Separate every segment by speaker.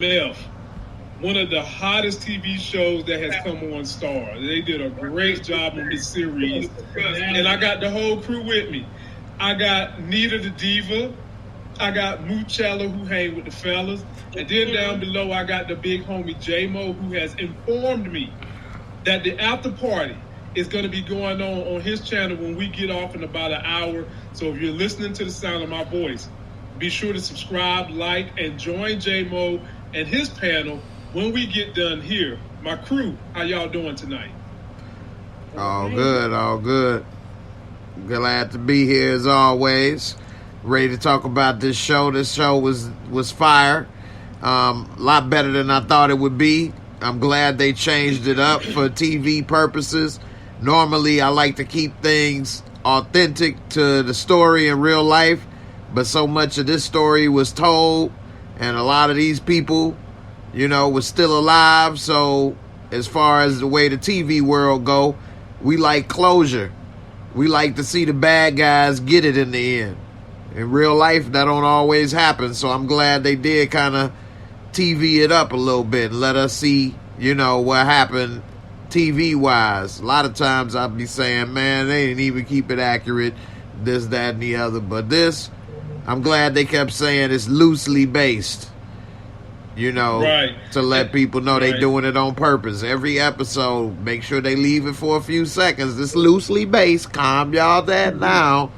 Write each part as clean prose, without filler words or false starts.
Speaker 1: BMF, one of the hottest TV shows that has come on Star. They did a great job on this series, and I got the whole crew with me. I got Nita the Diva, I got Moochella who hang with the fellas, and then down below I got the big homie J-Mo who has informed me that the after party is going to be going on his channel when we get off in about an hour. So if you're listening to the sound of my voice, be sure to subscribe, like, and join J-Mo and his panel when we get done here. My crew, how y'all doing tonight?
Speaker 2: All good, all good. Glad to be here as always. Ready to talk about this show. This show was fire. A lot better than I thought it would be. I'm glad they changed it up for TV purposes. Normally, I like to keep things authentic to the story in real life, but so much of this story was told, and a lot of these people, you know, was still alive. So as far as the way the TV world go, we like closure. We like to see the bad guys get it in the end. In real life, that don't always happen, so I'm glad they did kind of TV it up a little bit and let us see, you know, what happened TV-wise. A lot of times I'll be saying, man, they didn't even keep it accurate, this, that, and the other. But this, I'm glad they kept saying it's loosely based, you know,
Speaker 1: right,
Speaker 2: to let people know they doing it on purpose. Every episode, make sure they leave it for a few seconds. It's loosely based. Calm y'all that now.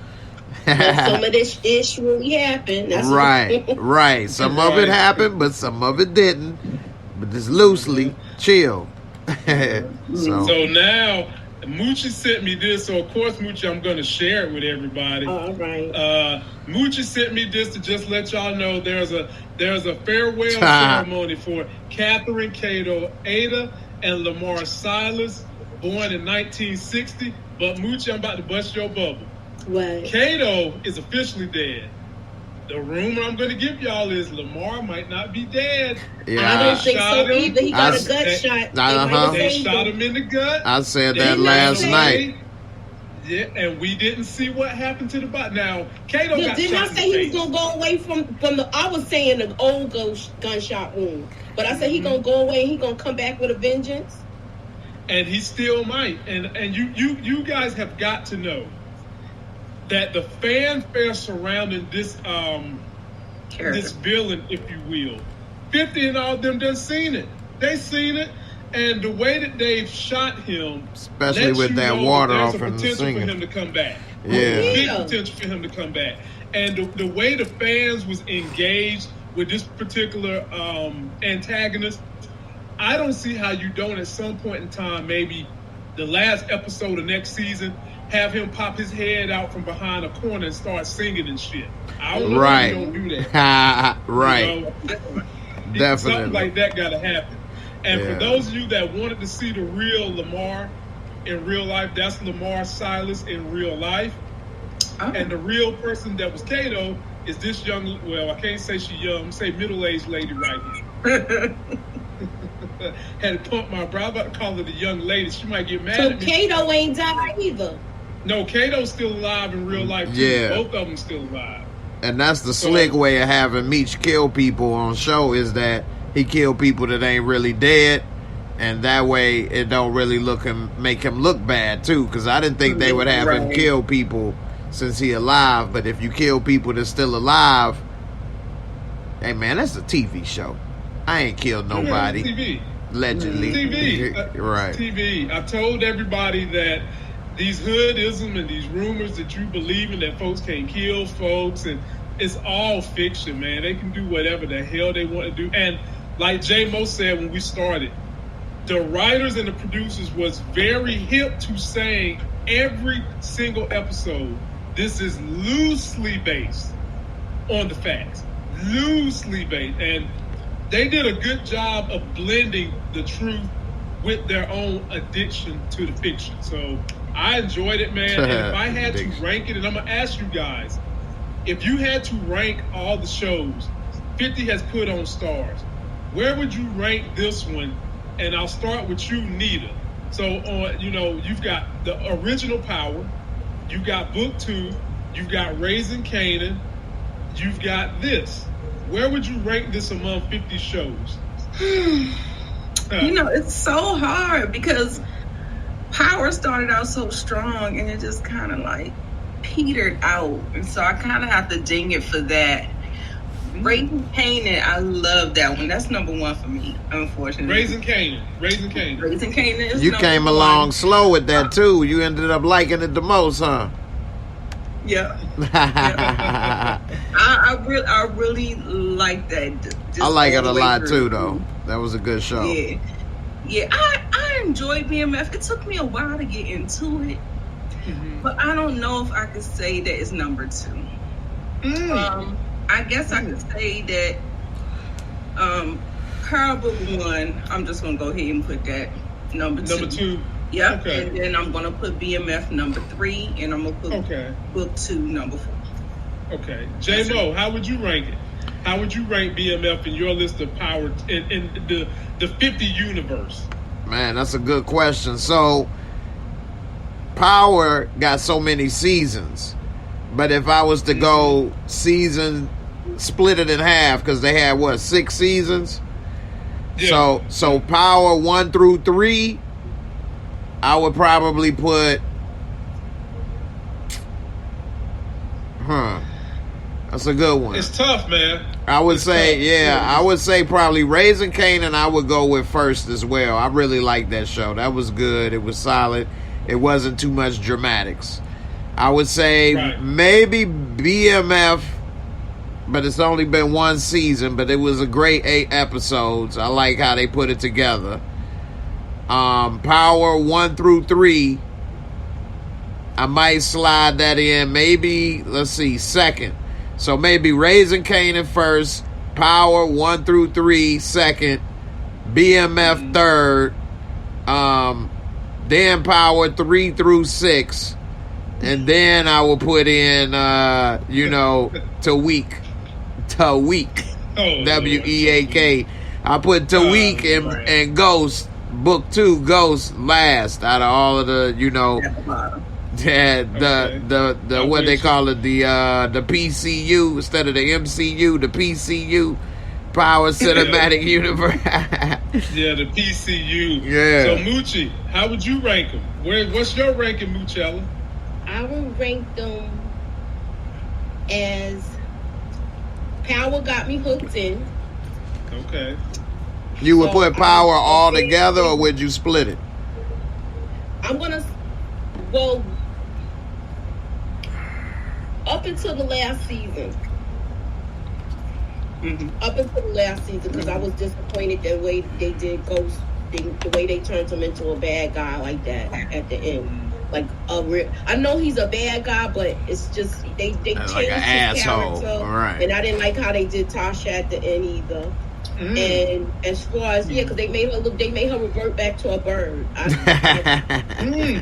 Speaker 3: Some of this ish really happened. That's
Speaker 2: Right. Some of it happened, but some of it didn't. But just loosely, chill.
Speaker 1: So now, Moochie sent me this, so of course, Moochie, I'm going to share it with everybody.
Speaker 3: All right.
Speaker 1: Moochie sent me this to just let y'all know there's a farewell ceremony for Catherine Cato, Ada, and Lamar Silas, born in 1960. But Moochie, I'm about to bust your bubble.
Speaker 3: What?
Speaker 1: Cato is officially dead. The rumor I'm going to give y'all is Lamar might not be dead.
Speaker 2: Yeah,
Speaker 3: I don't think so either. He got a gut shot.
Speaker 1: They shot him in the gut.
Speaker 2: I said that last night.
Speaker 1: Yeah, and we didn't see what happened to the body. Now, Cato got
Speaker 3: didn't
Speaker 1: shot
Speaker 3: I say he was going to go away from the... I was saying the old gunshot wound. But I said he going to go away and he going to come back with a vengeance.
Speaker 1: And he still might. And you guys have got to know that the fanfare surrounding this this villain, if you will, 50 and all of them done seen it. They seen it, and the way that they've shot him,
Speaker 2: especially with that water off and
Speaker 1: there's a potential
Speaker 2: singing
Speaker 1: for him to come back.
Speaker 2: Yeah,
Speaker 1: big potential for him to come back. And the way the fans was engaged with this particular antagonist, I don't see how you don't at some point in time, maybe the last episode of next season, have him pop his head out from behind a corner and start singing and shit. I don't know why you don't do that.
Speaker 2: Right.
Speaker 1: You know?
Speaker 2: Definitely.
Speaker 1: Something like that got to happen. And for those of you that wanted to see the real Lamar in real life, that's Lamar Silas in real life. Oh. And the real person that was Cato is this young, well, I can't say she's young, I'm say middle-aged lady right here. Had to pump my brow. I'm about to call her the young lady. She might get mad at me.
Speaker 3: So Cato ain't died either.
Speaker 1: No, Cato's still alive in real life, too.
Speaker 2: Yeah.
Speaker 1: Both of them still alive.
Speaker 2: And that's the slick way of having Meech kill people on show, is that he killed people that ain't really dead, and that way it don't really make him look bad, too, because I didn't think they would have him kill people since he alive, but if you kill people that's still alive, hey, man, that's a TV show. I ain't killed nobody.
Speaker 1: Yeah, TV.
Speaker 2: Allegedly.
Speaker 1: TV.
Speaker 2: Right.
Speaker 1: TV. I told everybody that these hoodism and these rumors that you believe in, that folks can't kill folks, and it's all fiction, man. They can do whatever the hell they want to do. And like J-Mo said when we started, the writers and the producers was very hip to saying every single episode, this is loosely based on the facts. Loosely based. And they did a good job of blending the truth with their own addiction to the fiction. So I enjoyed it, man. And if I had to rank it, and I'm going to ask you guys, if you had to rank all the shows 50 has put on stars, where would you rank this one? And I'll start with you, Nita. So, you've got the original Power, you've got BOOK2, you've got Raising Kanan, you've got this. where would you rank this among 50 shows?
Speaker 4: It's so hard because Power started out so strong and it just kind of like petered out. And so I kind of have to ding it for that. Raising Kanan, I love that one. That's number one for me, unfortunately.
Speaker 1: Raising Kanan is
Speaker 2: You came along slow with that too. You ended up liking it the most, huh?
Speaker 4: Yeah. I really like that.
Speaker 2: I like it a lot too, though. That was a good show.
Speaker 4: Yeah. I enjoyed BMF. It took me a while to get into it, but I don't know if I could say that it's number 2. I guess I could say that Pearl Book 1, I'm just going to go ahead and put that number 2.
Speaker 1: Number 2.
Speaker 4: Yep.
Speaker 1: Okay.
Speaker 4: And then I'm going to put BMF number 3, and I'm going to put Book 2 number 4.
Speaker 1: Okay. J-Mo, how would you rank it? How would you rank BMF in your list of power in the 50 universe?
Speaker 2: Man, that's a good question. So, Power got so many seasons. But if I was to go split it in half, because they had, 6 seasons? Yeah. So Power 1 through 3, I would probably put... That's a good one.
Speaker 1: It's tough, man.
Speaker 2: I would say probably Raising Kanan I would go with first as well. I really liked that show. That was good. It was solid. It wasn't too much dramatics. I would say maybe BMF, but it's only been 1 season, but it was a great 8 episodes. I like how they put it together. Power 1 through 3, I might slide that in. Maybe, let's see, second. So maybe Raising Kanan first, Power 1 through 3 second, BMF third, then Power 3 through 6, and then I will put in, Taweek. WEAK. I put Taweek and Ghost, Book 2, Ghost last out of all of the, the what they call it, the PCU instead of the MCU, the PCU, Power Cinematic Universe.
Speaker 1: Yeah, the PCU.
Speaker 2: Yeah.
Speaker 1: So Moochie, how would you rank them? What's your ranking, Moochella?
Speaker 3: I would rank them as Power got me hooked in.
Speaker 1: Okay.
Speaker 2: You would put Power all together, or would you split it?
Speaker 3: Up until the last season. Up until the last season, because I was disappointed the way they did Ghost, the way they turned him into a bad guy like that at the end. Like I know he's a bad guy, but it's just they changed
Speaker 2: like an
Speaker 3: his
Speaker 2: asshole.
Speaker 3: character,
Speaker 2: Right.
Speaker 3: and I didn't like how they did Tasha at the end either. And as far as because they made her revert back to a bird. I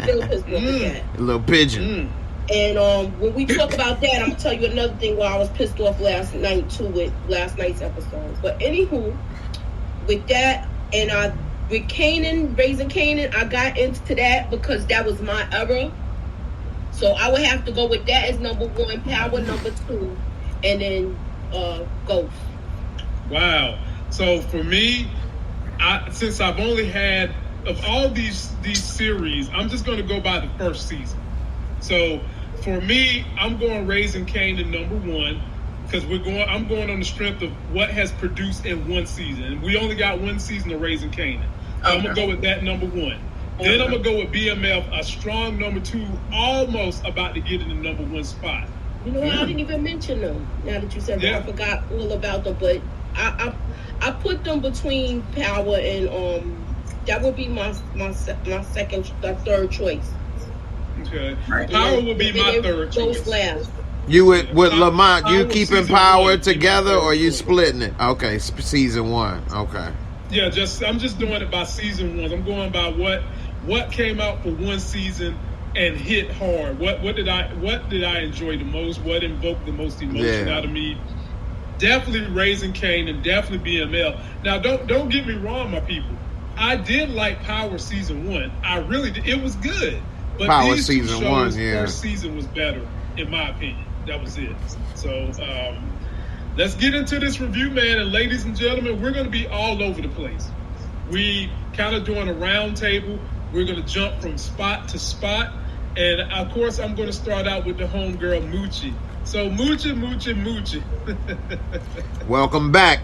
Speaker 3: still pissed off at that.
Speaker 2: A little pigeon.
Speaker 3: And when we talk about that, I'm gonna tell you another thing where I was pissed off last night too with last night's episode. But anywho, with that and with Kanan, Raising Kanan, I got into that because that was my era. So I would have to go with that as number 1, Power number 2, and then Ghost.
Speaker 1: Wow. So for me, since I've only had of all these series, I'm just going to go by the first season. So for me, I'm going Raising Kanan number 1 because I'm going on the strength of what has produced in 1 season. We only got 1 season of Raising Kanan. So I'm going to go with that number 1. Then I'm going to go with BMF, a strong number 2, almost about to get in the number 1 spot.
Speaker 3: You know what? I didn't even mention them. Now that you said that, I forgot all about them. But I put them between Power and that would be my third choice.
Speaker 1: Okay. Power would be my third choice.
Speaker 3: Last.
Speaker 2: You with Lamont, you keeping Power together or you splitting it? Okay, season 1. Okay.
Speaker 1: Yeah, I'm just doing it by season 1. I'm going by what came out for 1 season and hit hard. What did I enjoy the most? What invoked the most emotion out of me? Definitely Raising Kanan, definitely BML. Now don't get me wrong, my people. I did like Power season 1. I really did. It was good. But
Speaker 2: Power
Speaker 1: these
Speaker 2: season 1,
Speaker 1: first season was better, in my opinion. That was it. So let's get into this review, man. And ladies and gentlemen, we're going to be all over the place. We kind of doing a round table. We're going to jump from spot to spot. And, of course, I'm going to start out with the homegirl, Moochie. So, Moochie.
Speaker 2: Welcome back.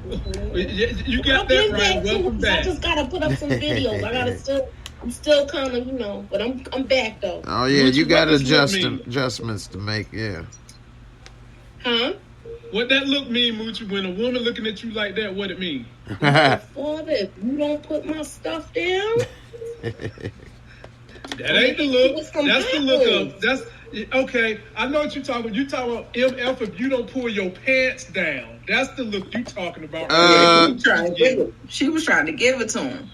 Speaker 1: You got that right. Welcome back.
Speaker 3: I just got to put up some videos. I'm still kind of, but I'm back, though.
Speaker 2: Oh, yeah, you got adjustments to make, yeah.
Speaker 3: Huh?
Speaker 1: What that look mean, Moochie, when a woman looking at you like that, what it mean?
Speaker 3: Father, if you don't put my stuff down...
Speaker 1: That ain't the look. That's the look of. That's okay. I know what you're talking about. You talking about MF if you don't pull your pants down. That's the look you talking about.
Speaker 4: She was trying to give it to him.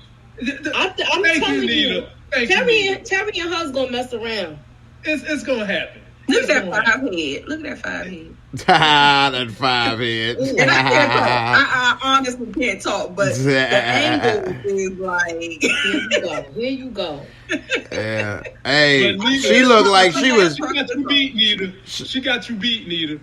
Speaker 3: I'm telling you, Terry and her's gonna mess around.
Speaker 1: It's gonna happen.
Speaker 4: Look at that 5 head. Look at that 5 head.
Speaker 2: That 5 head.
Speaker 4: And I can't talk. I honestly can't talk, but the angle is like.
Speaker 3: Here you go.
Speaker 2: Yeah. Hey, she looked like she was.
Speaker 1: She got you beat, Nita. She got you beat, Nita.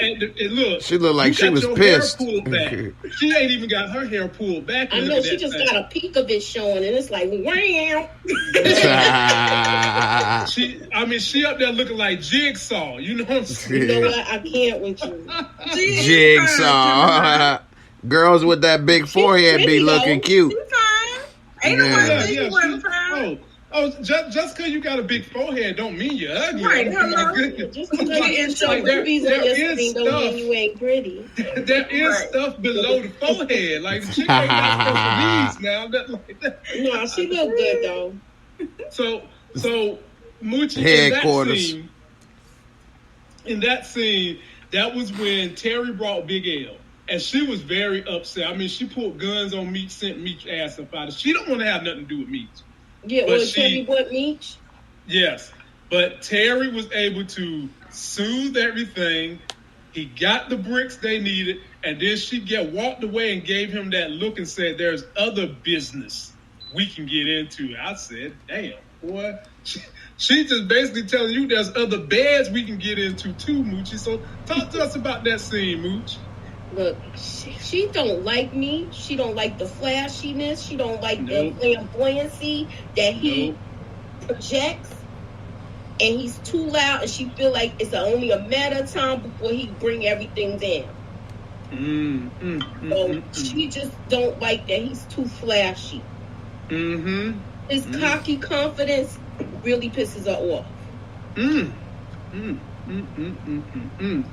Speaker 1: And look.
Speaker 2: She looked like she was pissed.
Speaker 1: She ain't even got her hair pulled back.
Speaker 3: I know she just got a peek of it showing, and it's like, wow.
Speaker 1: She up there looking like Jigsaw. You know what I'm saying?
Speaker 3: You know what? I can't with you.
Speaker 2: Jigsaw. Girls with that big forehead be looking cute.
Speaker 4: Ain't nobody wasn't fine.
Speaker 1: Just because you got a big forehead don't mean you're ugly.
Speaker 4: Right,
Speaker 3: just because you didn't show boobies on your screen don't mean you ain't pretty.
Speaker 1: There is stuff below the forehead. Like, the chick ain't got supposed to now. Like that.
Speaker 3: No, she look good, though.
Speaker 1: So Moochie, in that scene, that was when Terry brought Big L. And she was very upset. I mean, she pulled guns on Meech, sent Meech's ass up out of. She don't want to have nothing to do with Meech.
Speaker 3: Yeah, well, Terry bought Meech?
Speaker 1: Yes. But Terry was able to soothe everything. He got the bricks they needed. And then she walked away and gave him that look and said, there's other business we can get into. I said, damn, boy. She's just basically telling you there's other beds we can get into too, Moochie. So talk to us about that scene, Mooch.
Speaker 3: Look, she don't like me. She don't like the flashiness. She don't like the flamboyancy that he projects. And he's too loud, and she feel like it's only a matter of time before he bring everything down. She just don't like that he's too flashy. His cocky confidence really pisses her off.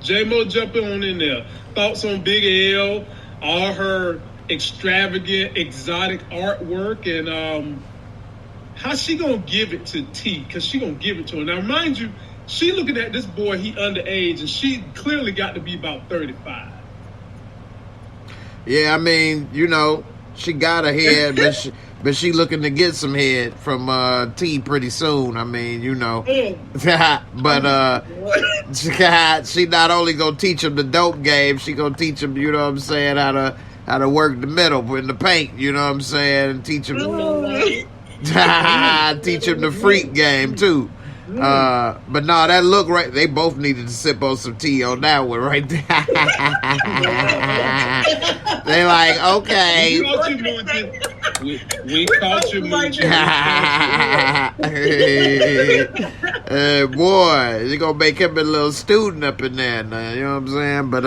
Speaker 1: J-Mo, jumping on in there. Thoughts on Big L, all her extravagant, exotic artwork, and how she gonna give it to T? Because she gonna give it to her. Now, mind you, she looking at this boy, he underage, and she clearly got to be about 35.
Speaker 2: Yeah, I mean, she got a head, but she looking to get some head from T pretty soon. I mean, but she not only gonna teach him the dope game, she gonna teach him, how to work the middle in the paint. You know what I'm saying? And teach him, teach him the freak game too. But no, that look right. They both needed to sip on some tea on that one right there. They like, okay.
Speaker 1: We caught you, Moochie.
Speaker 2: Boy, you gonna make him a little student up in there now, you know what I'm saying? But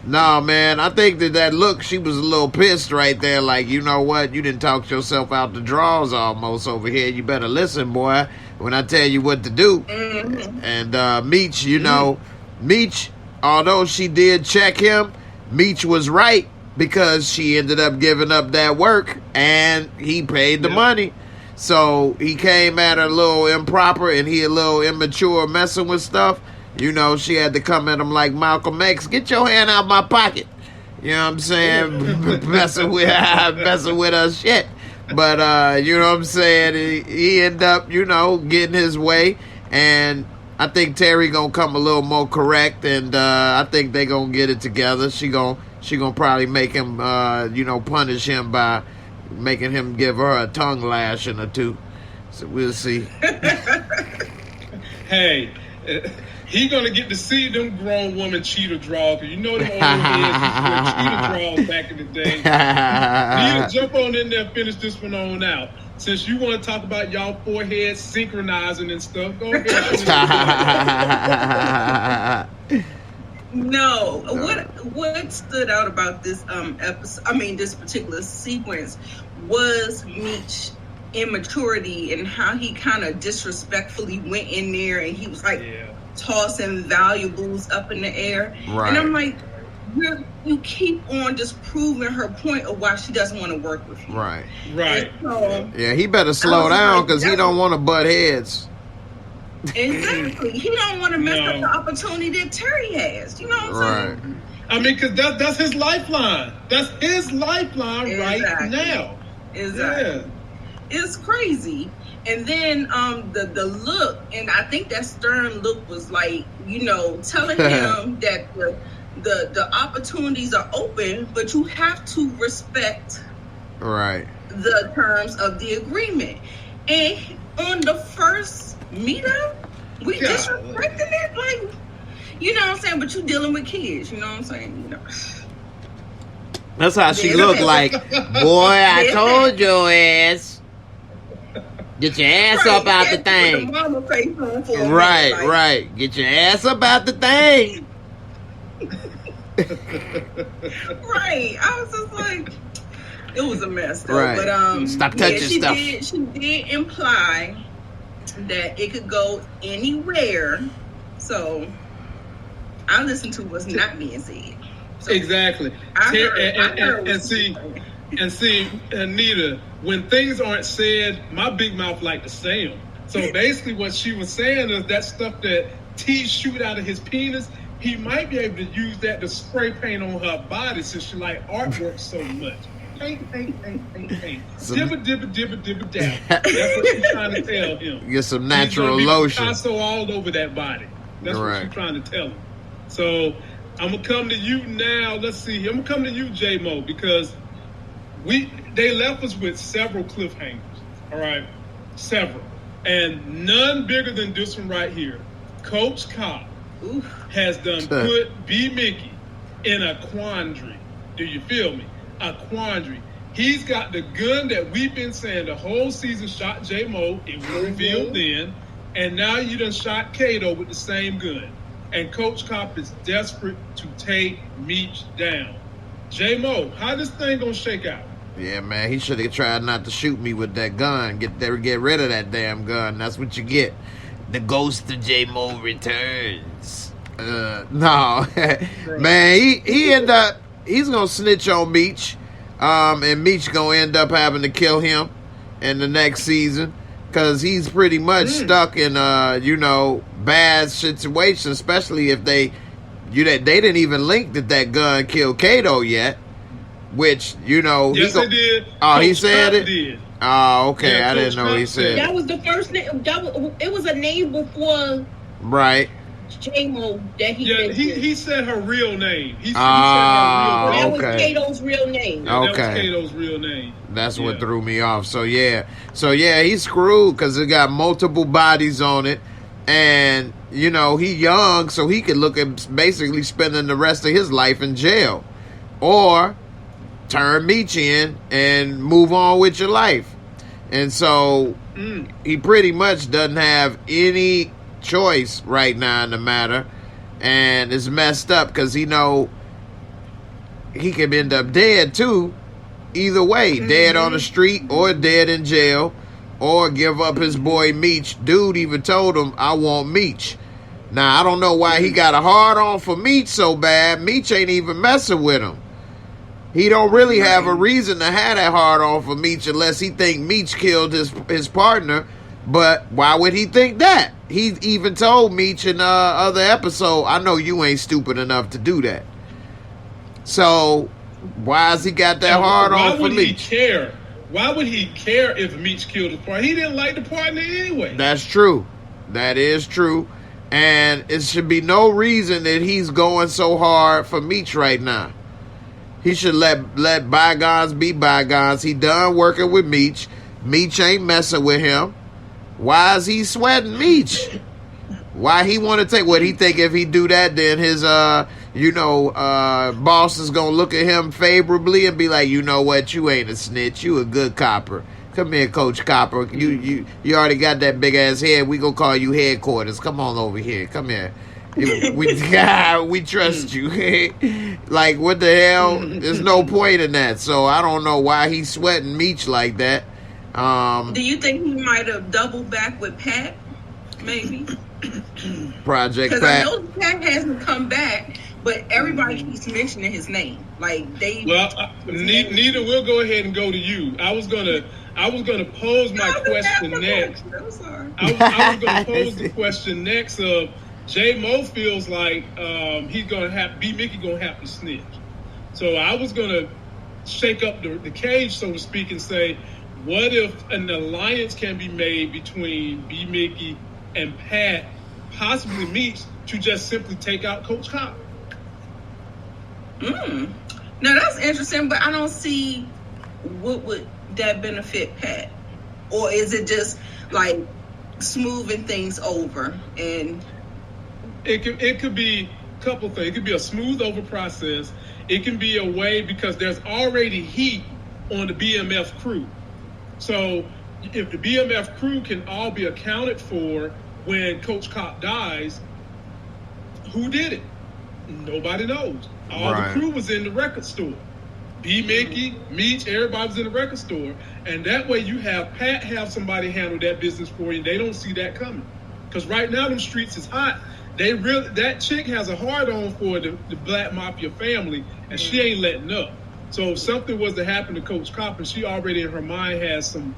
Speaker 2: no, man, I think that look, she was a little pissed right there. Like, you know what? You didn't talk yourself out the drawers almost over here. You better listen, boy, when I tell you what to do. And Meech, Meech, although she did check him, Meech was right, because she ended up giving up that work and he paid the money. So he came at her a little improper and he a little immature messing with stuff. She had to come at him like Malcolm X, get your hand out my pocket. You know what I'm saying? messing with her shit. But, you know what I'm saying? He ended up, getting his way. And I think Terry gonna come a little more correct. And I think they gonna get it together. She gonna probably make him, punish him by making him give her a tongue lashing or two. So we'll see.
Speaker 1: Hey, he gonna get to see them grown woman cheetah draws. You know them old heads cheetah draws back in the day. Nita, jump on in there, finish this one on out. Since you want to talk about y'all foreheads synchronizing and stuff, go ahead.
Speaker 4: No, what stood out about this episode? I mean, this particular sequence was Meech's immaturity and how he kind of disrespectfully went in there and he was like tossing valuables up in the air. Right. And I'm like, you keep on just proving her point of why she doesn't want to work with you.
Speaker 2: Right.
Speaker 1: Right.
Speaker 4: So,
Speaker 2: yeah, he better slow down because he don't want to butt heads.
Speaker 4: Exactly. He don't want to mess up the opportunity that Terry has. You know what I'm saying?
Speaker 1: I mean, because that's his lifeline. That's his lifeline right now.
Speaker 4: Exactly. Yeah. It's crazy. And then the look, and I think that stern look was like, you know, telling him that the opportunities are open, but you have to respect the terms of the agreement. And on the first meetup, we disrespecting it, like, you know what I'm saying? But you dealing with kids, you know what I'm saying? You know.
Speaker 2: That's how she looked like, boy, I told your ass. Get your ass up out the thing. Right. Get your ass up out the thing.
Speaker 4: Right. I was just like, it was a mess though.
Speaker 2: Right.
Speaker 4: But
Speaker 2: stop touching stuff.
Speaker 4: She did imply that it could go anywhere. So I listened to what's not being said. So
Speaker 1: exactly. And see, Anita, when things aren't said, my big mouth like to say them. So basically what she was saying is that stuff that T shoot out of his penis, he might be able to use that to spray paint on her body since she like artwork so much. Paint. Dibba down. That's what she's trying to tell him.
Speaker 2: Get some natural lotion.
Speaker 1: Picasso all over that body. That's what she's trying to tell him. So I'm gonna come to you now. Let's see. I'm gonna come to you, J-Mo, because they left us with several cliffhangers. All right, several, and none bigger than this one right here. Coach Cobb has done put B. Mickey in a quandary. Do you feel me? A quandary. He's got the gun that we've been saying the whole season shot J-Mo. It was revealed then, and now you done shot Kato with the same gun. And Coach Cobb is desperate to take Meech down. J-Mo, how this thing gonna shake out?
Speaker 2: Yeah, man, he should have tried not to shoot me with that gun. Get rid of that damn gun. That's what you get. The ghost of J-Mo returns. No, man, he end up, he's gonna snitch on Meech, and Meech gonna end up having to kill him in the next season. Because he's pretty much stuck in, bad situations, especially if they didn't even link that gun killed Kato yet, which,
Speaker 1: Yes, they did.
Speaker 2: Oh,
Speaker 1: Coach
Speaker 2: he said
Speaker 1: Trump
Speaker 2: it?
Speaker 1: Did.
Speaker 2: Oh, okay.
Speaker 1: Yeah,
Speaker 2: I didn't know he said
Speaker 3: that
Speaker 2: it.
Speaker 3: was the first name. It was a name before
Speaker 2: Right.
Speaker 3: J-Mo that he mentioned.
Speaker 1: He said her real name. He said
Speaker 3: That
Speaker 1: her real name.
Speaker 3: was Kato's real name.
Speaker 1: That was Kato's real name.
Speaker 2: That's what threw me off. So yeah, he's screwed because it got multiple bodies on it, and he young, so he could look at basically spending the rest of his life in jail, or turn Meech in and move on with your life. And so he pretty much doesn't have any choice right now in the matter, and it's messed up because he could end up dead too. Either way, dead on the street or dead in jail, or give up his boy Meech. Dude even told him, I want Meech. Now, I don't know why he got a hard on for Meech so bad. Meech ain't even messing with him. He don't really have a reason to have that hard on for Meech unless he think Meech killed his partner. But why would he think that? He even told Meech in other episode, I know you ain't stupid enough to do that. So why has he got that hard on for Meech? Why would he
Speaker 1: care? Why would he care if Meech killed his partner? He didn't like the partner anyway.
Speaker 2: That's true. That is true. And it should be no reason that he's going so hard for Meech right now. He should let bygones be bygones. He done working with Meech. Meech ain't messing with him. Why is he sweating Meech? Why he want to take what he think if he do that, then his boss is gonna look at him favorably and be like, you know what, you ain't a snitch, you a good copper. Come here, Coach Copper. You already got that big ass head. We gonna call you headquarters. Come on over here. Come here. We trust you. Like, what the hell? There's no point in that. So I don't know why he's sweating Meech like that.
Speaker 4: Do you think he might have doubled back with Pat? Maybe.
Speaker 2: Project Pat.
Speaker 4: Because I know Pat hasn't come back, but everybody keeps mentioning his name. Like they.
Speaker 1: Well, Nita, we'll go ahead and go to you. I was gonna pose my question next.
Speaker 4: I'm sorry.
Speaker 1: I was gonna pose the question next of J-Mo feels like he's gonna have B-Mickey gonna have to snitch. So I was gonna shake up the cage, so to speak, and say, what if an alliance can be made between B-Mickey and Pat, possibly Meech, to just simply take out Coach Cop?
Speaker 4: Now that's interesting, but I don't see what would that benefit Pat, or is it just like smoothing things over? And
Speaker 1: it could be a couple things. It could be a smooth over process. It can be a way because there's already heat on the BMF crew. So if the BMF crew can all be accounted for when Coach Cop dies, who did it? Nobody knows. All the crew was in the record store. B-Mickey, Meech, everybody was in the record store. And that way you have Pat have somebody handle that business for you. They don't see that coming. Because right now them streets is hot. That chick has a hard on for the Black Mafia family, and she ain't letting up. So if something was to happen to Coach Cop, and she already in her mind has some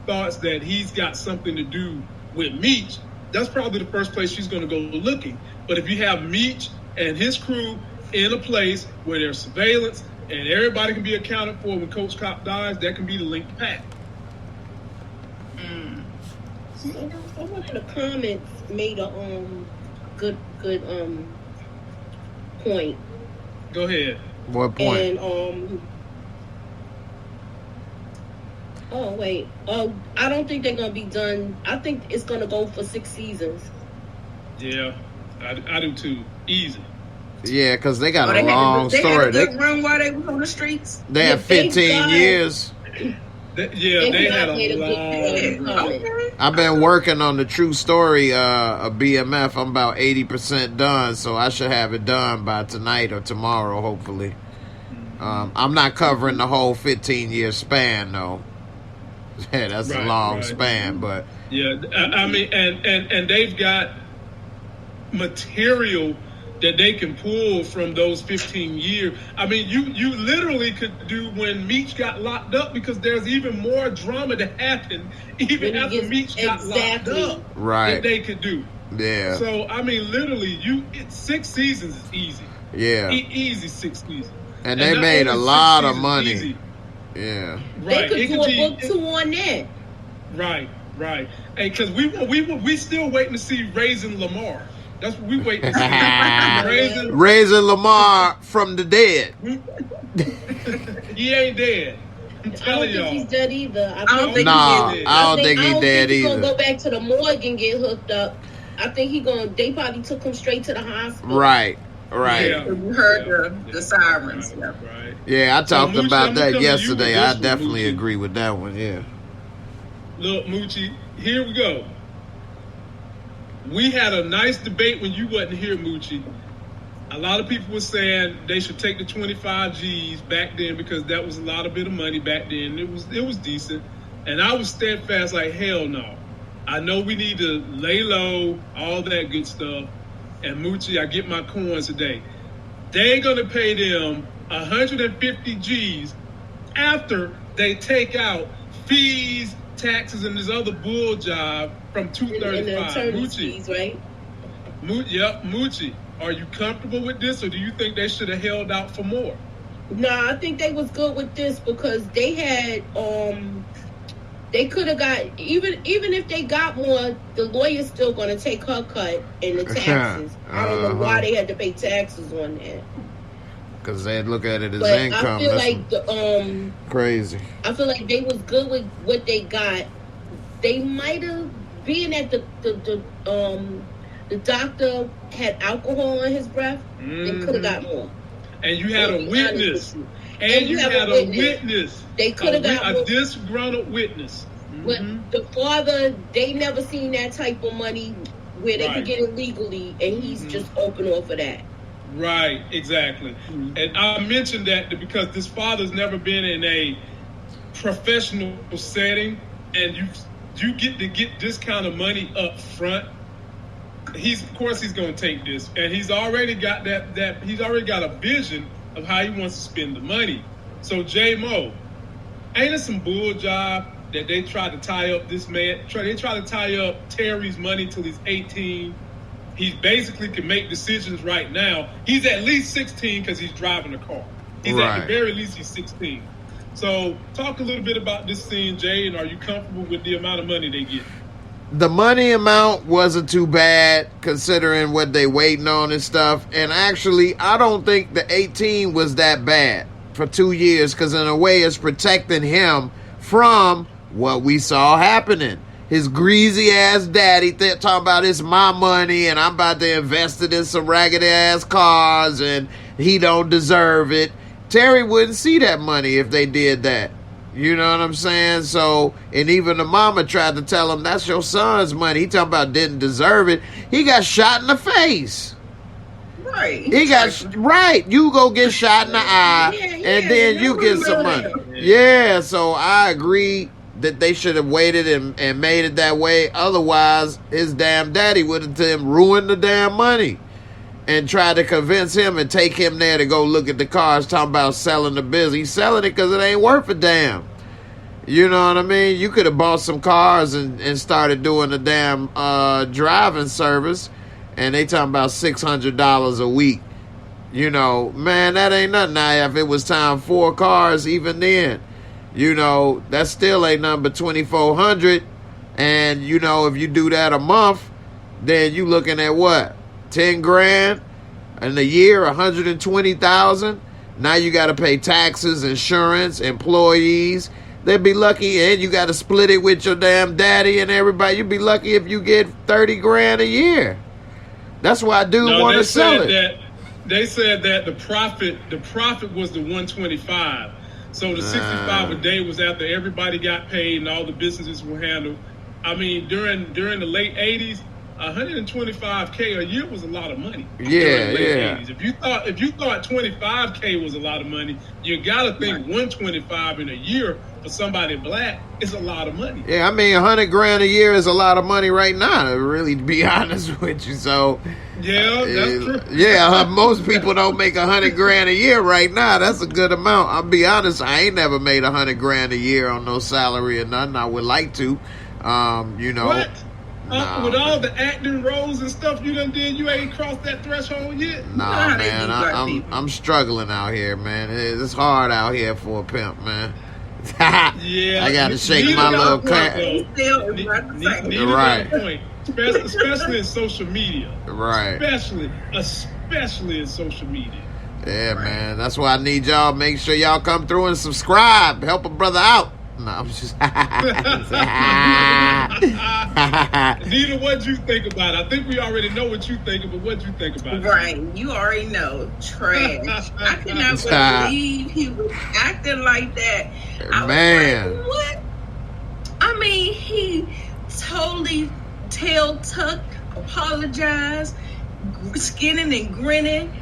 Speaker 1: thoughts that he's got something to do with Meech, that's probably the first place she's going to go looking. But if you have Meech and his crew in a place where there's surveillance and everybody can be accounted for when Coach Cop dies, that can be the link to Pat.
Speaker 3: Someone in the comments made a good point.
Speaker 1: Go ahead.
Speaker 2: What point?
Speaker 3: And I don't think they're gonna be done. I think it's gonna go for 6 seasons.
Speaker 1: Yeah, I do too. Easy.
Speaker 2: Yeah, because they got a long story.
Speaker 4: They had a good run while they were on the streets.
Speaker 2: They had 15 years.
Speaker 1: They had a long run.
Speaker 4: Okay.
Speaker 2: I've been working on the true story of BMF. I'm about 80% done, so I should have it done by tonight or tomorrow, hopefully. I'm not covering the whole 15-year span, though. Yeah, that's a long span, but
Speaker 1: yeah, I mean, and they've got material that they can pull from those 15 years. I mean, you literally could do when Meech got locked up, because there's even more drama to happen even after Meech got locked up.
Speaker 2: Right.
Speaker 1: That they could do.
Speaker 2: Yeah.
Speaker 1: So I mean, literally, 6 seasons is easy.
Speaker 2: Yeah.
Speaker 1: Easy 6 seasons.
Speaker 2: And they made a lot of money. Easy. Yeah.
Speaker 1: Right.
Speaker 3: They could do a book 2 on that.
Speaker 1: Right. Hey, because we still waiting to see Raising Lamar. That's what we waiting to see.
Speaker 2: Raising Lamar from the dead.
Speaker 1: He ain't dead. I'm
Speaker 3: I
Speaker 1: telling
Speaker 3: don't
Speaker 1: y'all.
Speaker 3: think he's dead either.
Speaker 2: I don't think he's dead
Speaker 3: He's
Speaker 2: either.
Speaker 3: gonna go back to the morgue and get hooked up. I think they probably took him straight to the hospital.
Speaker 2: Right.
Speaker 1: Yeah.
Speaker 4: You heard the sirens. Yeah.
Speaker 1: Right.
Speaker 2: Yeah, I talked
Speaker 1: Moochie,
Speaker 2: about
Speaker 1: I'm
Speaker 2: that
Speaker 1: coming
Speaker 2: yesterday.
Speaker 1: to you with
Speaker 2: I
Speaker 1: this
Speaker 2: definitely
Speaker 1: one, Moochie.
Speaker 2: agree with that one. Yeah.
Speaker 1: Look, Moochie, here we go. We had a nice debate when you wasn't here, Moochie. A lot of people were saying they should take the 25 G's back then because that was a lot of bit of money back then. It was decent. And I was steadfast like, hell no. I know we need to lay low, all that good stuff. And Moochie, I get my coins today. They ain't gonna pay them 150 G's after they take out fees, taxes, and this other bull job from 235. Moochie,
Speaker 3: right?
Speaker 1: Moochie, are you comfortable with this, or do you think they should have held out for more?
Speaker 3: Nah, I think they was good with this because they had they could have got even if they got more, the lawyer's still gonna take her cut in the taxes. I don't know why they had to pay taxes on that.
Speaker 2: Because they look at it as
Speaker 3: But
Speaker 2: income.
Speaker 3: I feel
Speaker 2: That's
Speaker 3: like
Speaker 2: crazy.
Speaker 3: I feel like they was good with what they got. They might have been at the the doctor had alcohol in his breath, they could have got more.
Speaker 1: And you had a witness. And you had a witness.
Speaker 3: They could have got
Speaker 1: a disgruntled witness.
Speaker 3: But the father, they never seen that type of money where they could get it legally, and he's just open off of that.
Speaker 1: Right, exactly. And I mentioned that because this father's never been in a professional setting, and you get to get this kind of money up front. Of course he's going to take this, and he's already got that he's already got a vision of how he wants to spend the money. So J-Mo, ain't it some bull job that they tried to tie up this man? They tried to tie up Terry's money till he's 18. He basically can make decisions right now. He's at least 16 because he's driving a car. He's at the very least he's 16. So talk a little bit about this scene, Jay, and are you comfortable with the amount of money they get?
Speaker 2: The money amount wasn't too bad considering what they waiting on and stuff. And actually, I don't think the 18 was that bad for 2 years, because in a way it's protecting him from what we saw happening. His greasy ass daddy talking about it's my money and I'm about to invest it in some ragged ass cars and he don't deserve it. Terry wouldn't see that money if they did that. You know what I'm saying? So, and even the mama tried to tell him that's your son's money. He talking about didn't deserve it. He got shot in the face.
Speaker 4: Right.
Speaker 2: He got right. You go get shot in the eye, and then you get some money. Yeah. So I agree that they should have waited and made it that way. Otherwise, his damn daddy would have ruined the damn money and tried to convince him and take him there to go look at the cars, talking about selling the business. He's selling it because it ain't worth a damn. You know what I mean? You could have bought some cars and started doing the damn driving service, and they talking about $600 a week. You know, man, that ain't nothing. Now, if it was time 4 cars, even then, you know, that still ain't nothing but $2,400. And, you know, if you do that a month, then you looking at what? 10 grand in a year, 120,000. Now you got to pay taxes, insurance, employees. They'd be lucky, and you got to split it with your damn daddy and everybody. You'd be lucky if you get 30 grand a year. That's why I do want to sell it.
Speaker 1: They said that the profit was the 125. So the 65 a day was after everybody got paid and all the businesses were handled. I mean, during the late 80s, 125K a year was a lot of money.
Speaker 2: Yeah.
Speaker 1: 80s. If you thought 25K was a lot of money, you gotta think 125 in a year for somebody black is a lot of money.
Speaker 2: Yeah, I mean 100 grand a year is a lot of money right now, to really be honest with you. So
Speaker 1: yeah, that's true.
Speaker 2: Yeah, most people don't make 100 grand a year right now. That's a good amount. I'll be honest, I ain't never made 100 grand a year on no salary or nothing. I would like to, you know.
Speaker 1: What? With all the acting roles and stuff you done did, you ain't crossed that threshold yet?
Speaker 2: Nah, man, I'm struggling out here, man. It's hard out here for a pimp, man.
Speaker 1: Yeah,
Speaker 2: I got to shake my little cat. Right.
Speaker 1: Point. Especially in social media.
Speaker 2: Right.
Speaker 1: Especially in social media.
Speaker 2: Yeah, man. That's why I need y'all. Make sure y'all come through and subscribe. Help a brother out. No, I'm just.
Speaker 1: Nita, what'd you think about it? I think we already know what you think, but what'd you think about it?
Speaker 4: Right, you already know. Trash. I could not believe he was acting like that.
Speaker 2: Man.
Speaker 4: Like, what? I mean, he totally tail tucked, apologized, skinning and grinning,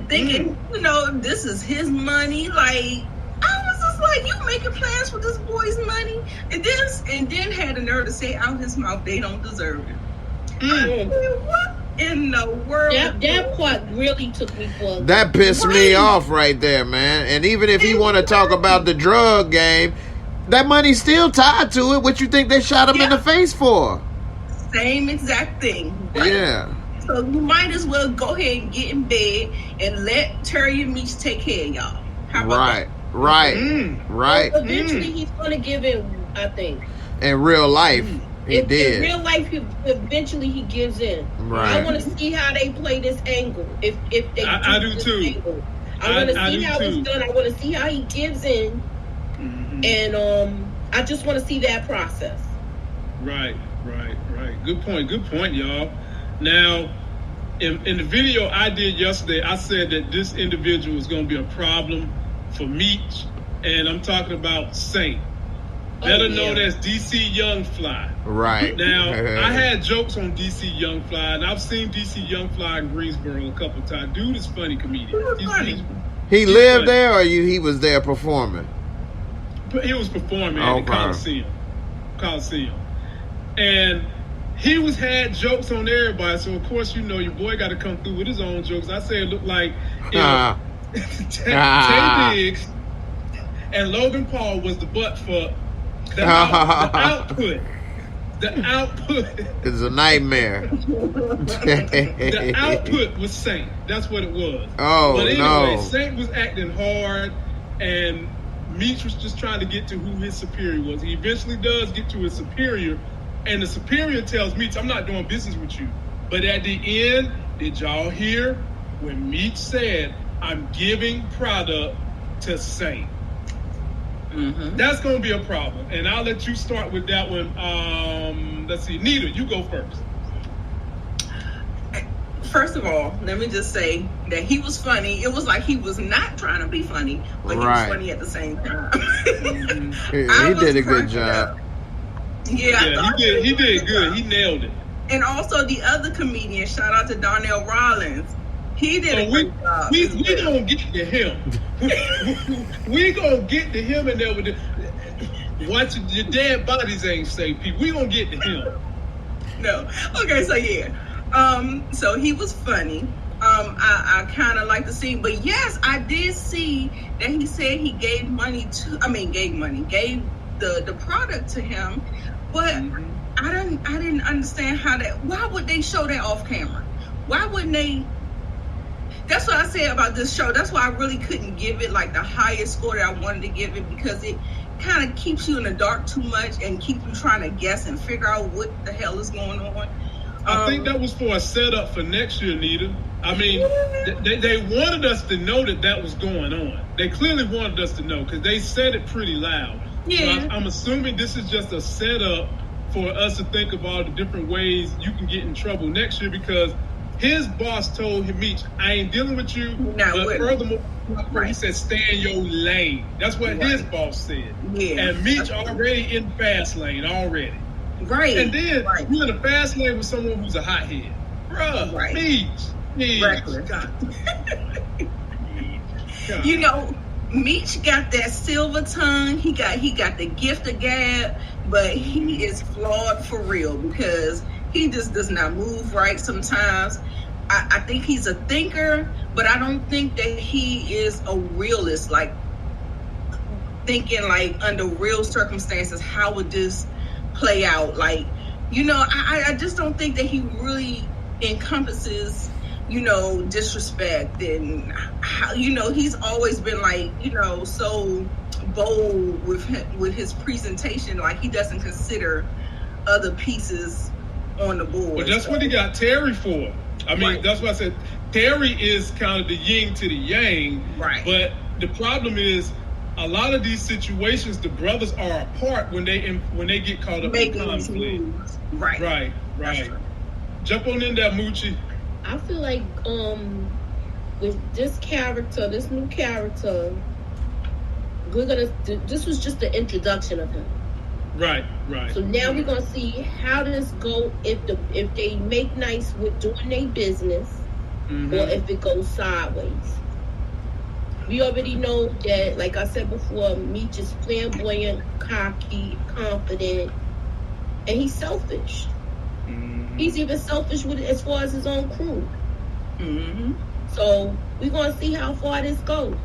Speaker 4: thinking, you know, this is his money. Like, I was just like, you making plans for this boy's money? And then had the nerve to say out his mouth, they don't deserve it. I mean, what in the world?
Speaker 3: That part really took me for
Speaker 2: that pissed me off right there, man. And even if you want to talk about the drug game, that money's still tied to it. What you think they shot him in the face for?
Speaker 4: Same exact thing.
Speaker 2: Yeah.
Speaker 4: So you might as well go ahead and get in bed and let Terry and Meech take care of y'all. How about that?
Speaker 2: Right.
Speaker 3: Well, eventually he's going to give in, I think.
Speaker 2: In real life, he did.
Speaker 3: In real life, eventually he gives in.
Speaker 2: Right.
Speaker 3: I want to see how they play this angle. If they
Speaker 1: I do too.
Speaker 3: Angle. I want to see how it's done. I want to see how he gives in. Mm-hmm. And I just want to see that process.
Speaker 1: Right. Good point, y'all. Now, in the video I did yesterday, I said that this individual is going to be a problem for Meech, and I'm talking about Saint. Better known as DC Young Fly.
Speaker 2: Right.
Speaker 1: Now, I had jokes on DC Young Fly, and I've seen DC Young Fly in Greensboro a couple of times. Dude is funny comedian. He's funny.
Speaker 2: He lived there, or he was there performing?
Speaker 1: He was performing at the Coliseum. And he had jokes on everybody, so of course, you know, your boy got to come through with his own jokes. I say it looked like Tay Diggs and Logan Paul was the butt for the output. The output
Speaker 2: is a nightmare.
Speaker 1: The output was Saint. That's what it was.
Speaker 2: Oh,
Speaker 1: but anyway,
Speaker 2: no.
Speaker 1: Saint was acting hard, and Meech was just trying to get to who his superior was. He eventually does get to his superior, and the superior tells Meech, I'm not doing business with you. But at the end, did y'all hear when Meech said, I'm giving product to Saint? Mm-hmm. That's going to be a problem. And I'll let you start with that one. Let's see. Nita, you go first.
Speaker 4: First of all, let me just say that he was funny. It was like he was not trying to be funny, but he was funny at the same time.
Speaker 2: He did a good job.
Speaker 4: Yeah,
Speaker 1: he did good. He nailed it.
Speaker 4: And also the other comedian, shout out to Darnell Rollins. He did a great job.
Speaker 1: We gonna get to him. We gonna get to him, and there with watching your dead bodies ain't safe, people. We gonna get to him.
Speaker 4: No. Okay, so yeah. So he was funny. I kind of like the scene, but yes, I did see that he said he gave the product to him, but I didn't understand how that. Why would they show that off camera? Why wouldn't they? That's what I said about this show. That's why I really couldn't give it like the highest score that I wanted to give it, because it kind of keeps you in the dark too much and keeps you trying to guess and figure out what the hell is going on.
Speaker 1: I think that was for a setup for next year, Nita. I mean, they wanted us to know that was going on. They clearly wanted us to know because they said it pretty loud.
Speaker 4: Yeah.
Speaker 1: So I'm assuming this is just a setup for us to think of all the different ways you can get in trouble next year, because his boss told him, Meech, I ain't dealing with you. But furthermore, he said, stay in your lane. That's what his boss said.
Speaker 4: Yeah.
Speaker 1: And Meech already in fast lane already.
Speaker 4: Right.
Speaker 1: And then you in the fast lane with someone who's a hothead. Bruh, Meech.
Speaker 4: Reckless. You know, Meech got that silver tongue. He got the gift of gab, but he is flawed for real because he just does not move right sometimes. I think he's a thinker, but I don't think that he is a realist, like thinking like under real circumstances, how would this play out? Like, you know, I just don't think that he really encompasses, you know, disrespect and how, you know, he's always been like, you know, so bold with his presentation, like he doesn't consider other pieces on the board.
Speaker 1: Well, that's what he got Terry for. I mean, that's what I said. Terry is kind of the yin to the yang. Right. But the problem is, a lot of these situations, the brothers are apart when they get caught up in conflict. Right. Jump on in there, Moochie.
Speaker 3: I feel like with this new character, this was just the introduction of him.
Speaker 1: Right.
Speaker 3: So now we're gonna see how this go if they make nice with doing their business, or if it goes sideways. We already know that, like I said before, Meech is flamboyant, cocky, confident, and he's selfish. He's even selfish as far as his own crew. So we're gonna see how far this goes.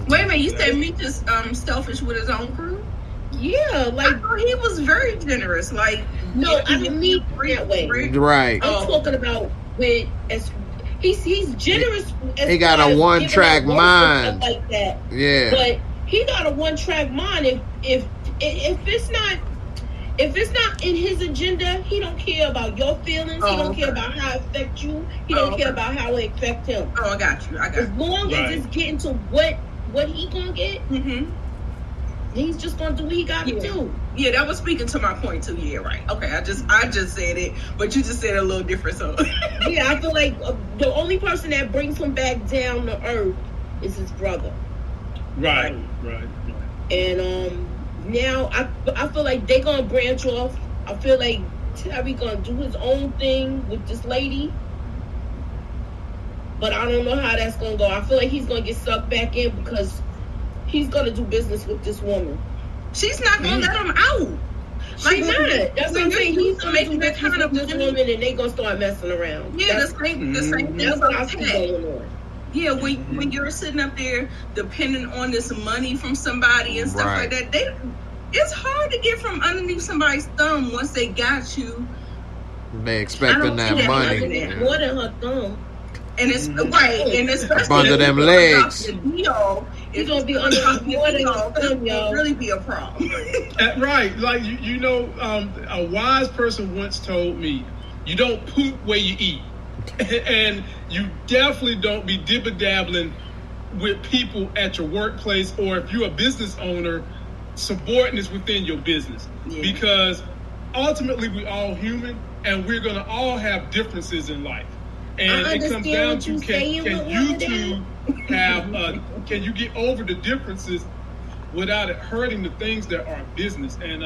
Speaker 4: Wait a minute, you said Meech is selfish with his own crew?
Speaker 3: Yeah, like
Speaker 4: I thought he was very generous. Like,
Speaker 3: no, I didn't mean that way.
Speaker 2: Right.
Speaker 3: I'm talking about he's generous.
Speaker 2: He got a one-track mind
Speaker 3: like that.
Speaker 2: Yeah,
Speaker 3: but he got a one-track mind. If it's not in his agenda, he don't care about your feelings. He don't care about how it affects you. He don't care about how it affects him.
Speaker 4: Oh, I got you.
Speaker 3: As long as it's getting to what he gonna get. He's just gonna do what he got to do.
Speaker 4: Yeah, that was speaking to my point too. Yeah, right. Okay, I just said it, but you just said it a little different. So
Speaker 3: yeah, I feel like the only person that brings him back down to earth is his brother.
Speaker 1: Right.
Speaker 3: And now I feel like they're gonna branch off. I feel like Terry gonna do his own thing with this lady, but I don't know how that's gonna go. I feel like he's gonna get sucked back in because he's gonna do business with this woman.
Speaker 4: She's not gonna let him out.
Speaker 3: Like that. That's what I'm saying. He's gonna do that kind of this woman, and they gonna start messing around.
Speaker 4: Yeah, the same thing.
Speaker 3: That's what I see going on.
Speaker 4: Yeah, when you're sitting up there depending on this money from somebody and stuff like that, it's hard to get from underneath somebody's thumb once they got you.
Speaker 2: They expecting that money.
Speaker 3: More than her thumb.
Speaker 4: And it's right, and especially
Speaker 2: under them legs.
Speaker 4: It's gonna be under more than your thumb, y'all. Really be a problem.
Speaker 1: Right, like you know, a wise person once told me, "You don't poop where you eat," and you definitely don't be dibber-dabbling with people at your workplace, or if you're a business owner, subordinates within your business, because ultimately we're all human, and we're gonna all have differences in life. And it comes down to can you two can you get over the differences without it hurting the things that are business? And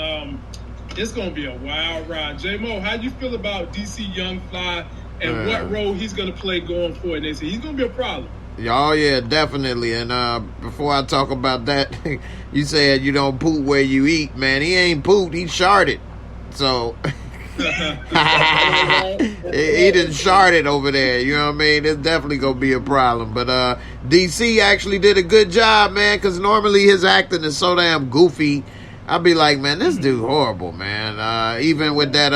Speaker 1: it's gonna be a wild ride. J-Mo, how you feel about DC Young Fly and what role he's gonna play going forward? They say he's gonna be a problem.
Speaker 2: Oh yeah, definitely. And before I talk about that, you said you don't poop where you eat, man. He ain't pooped, he sharted. So he done sharted over there, you know what I mean? It's definitely gonna be a problem. But DC actually did a good job, man, because normally his acting is so damn goofy. I'd be like, man, this dude horrible, man. Even with that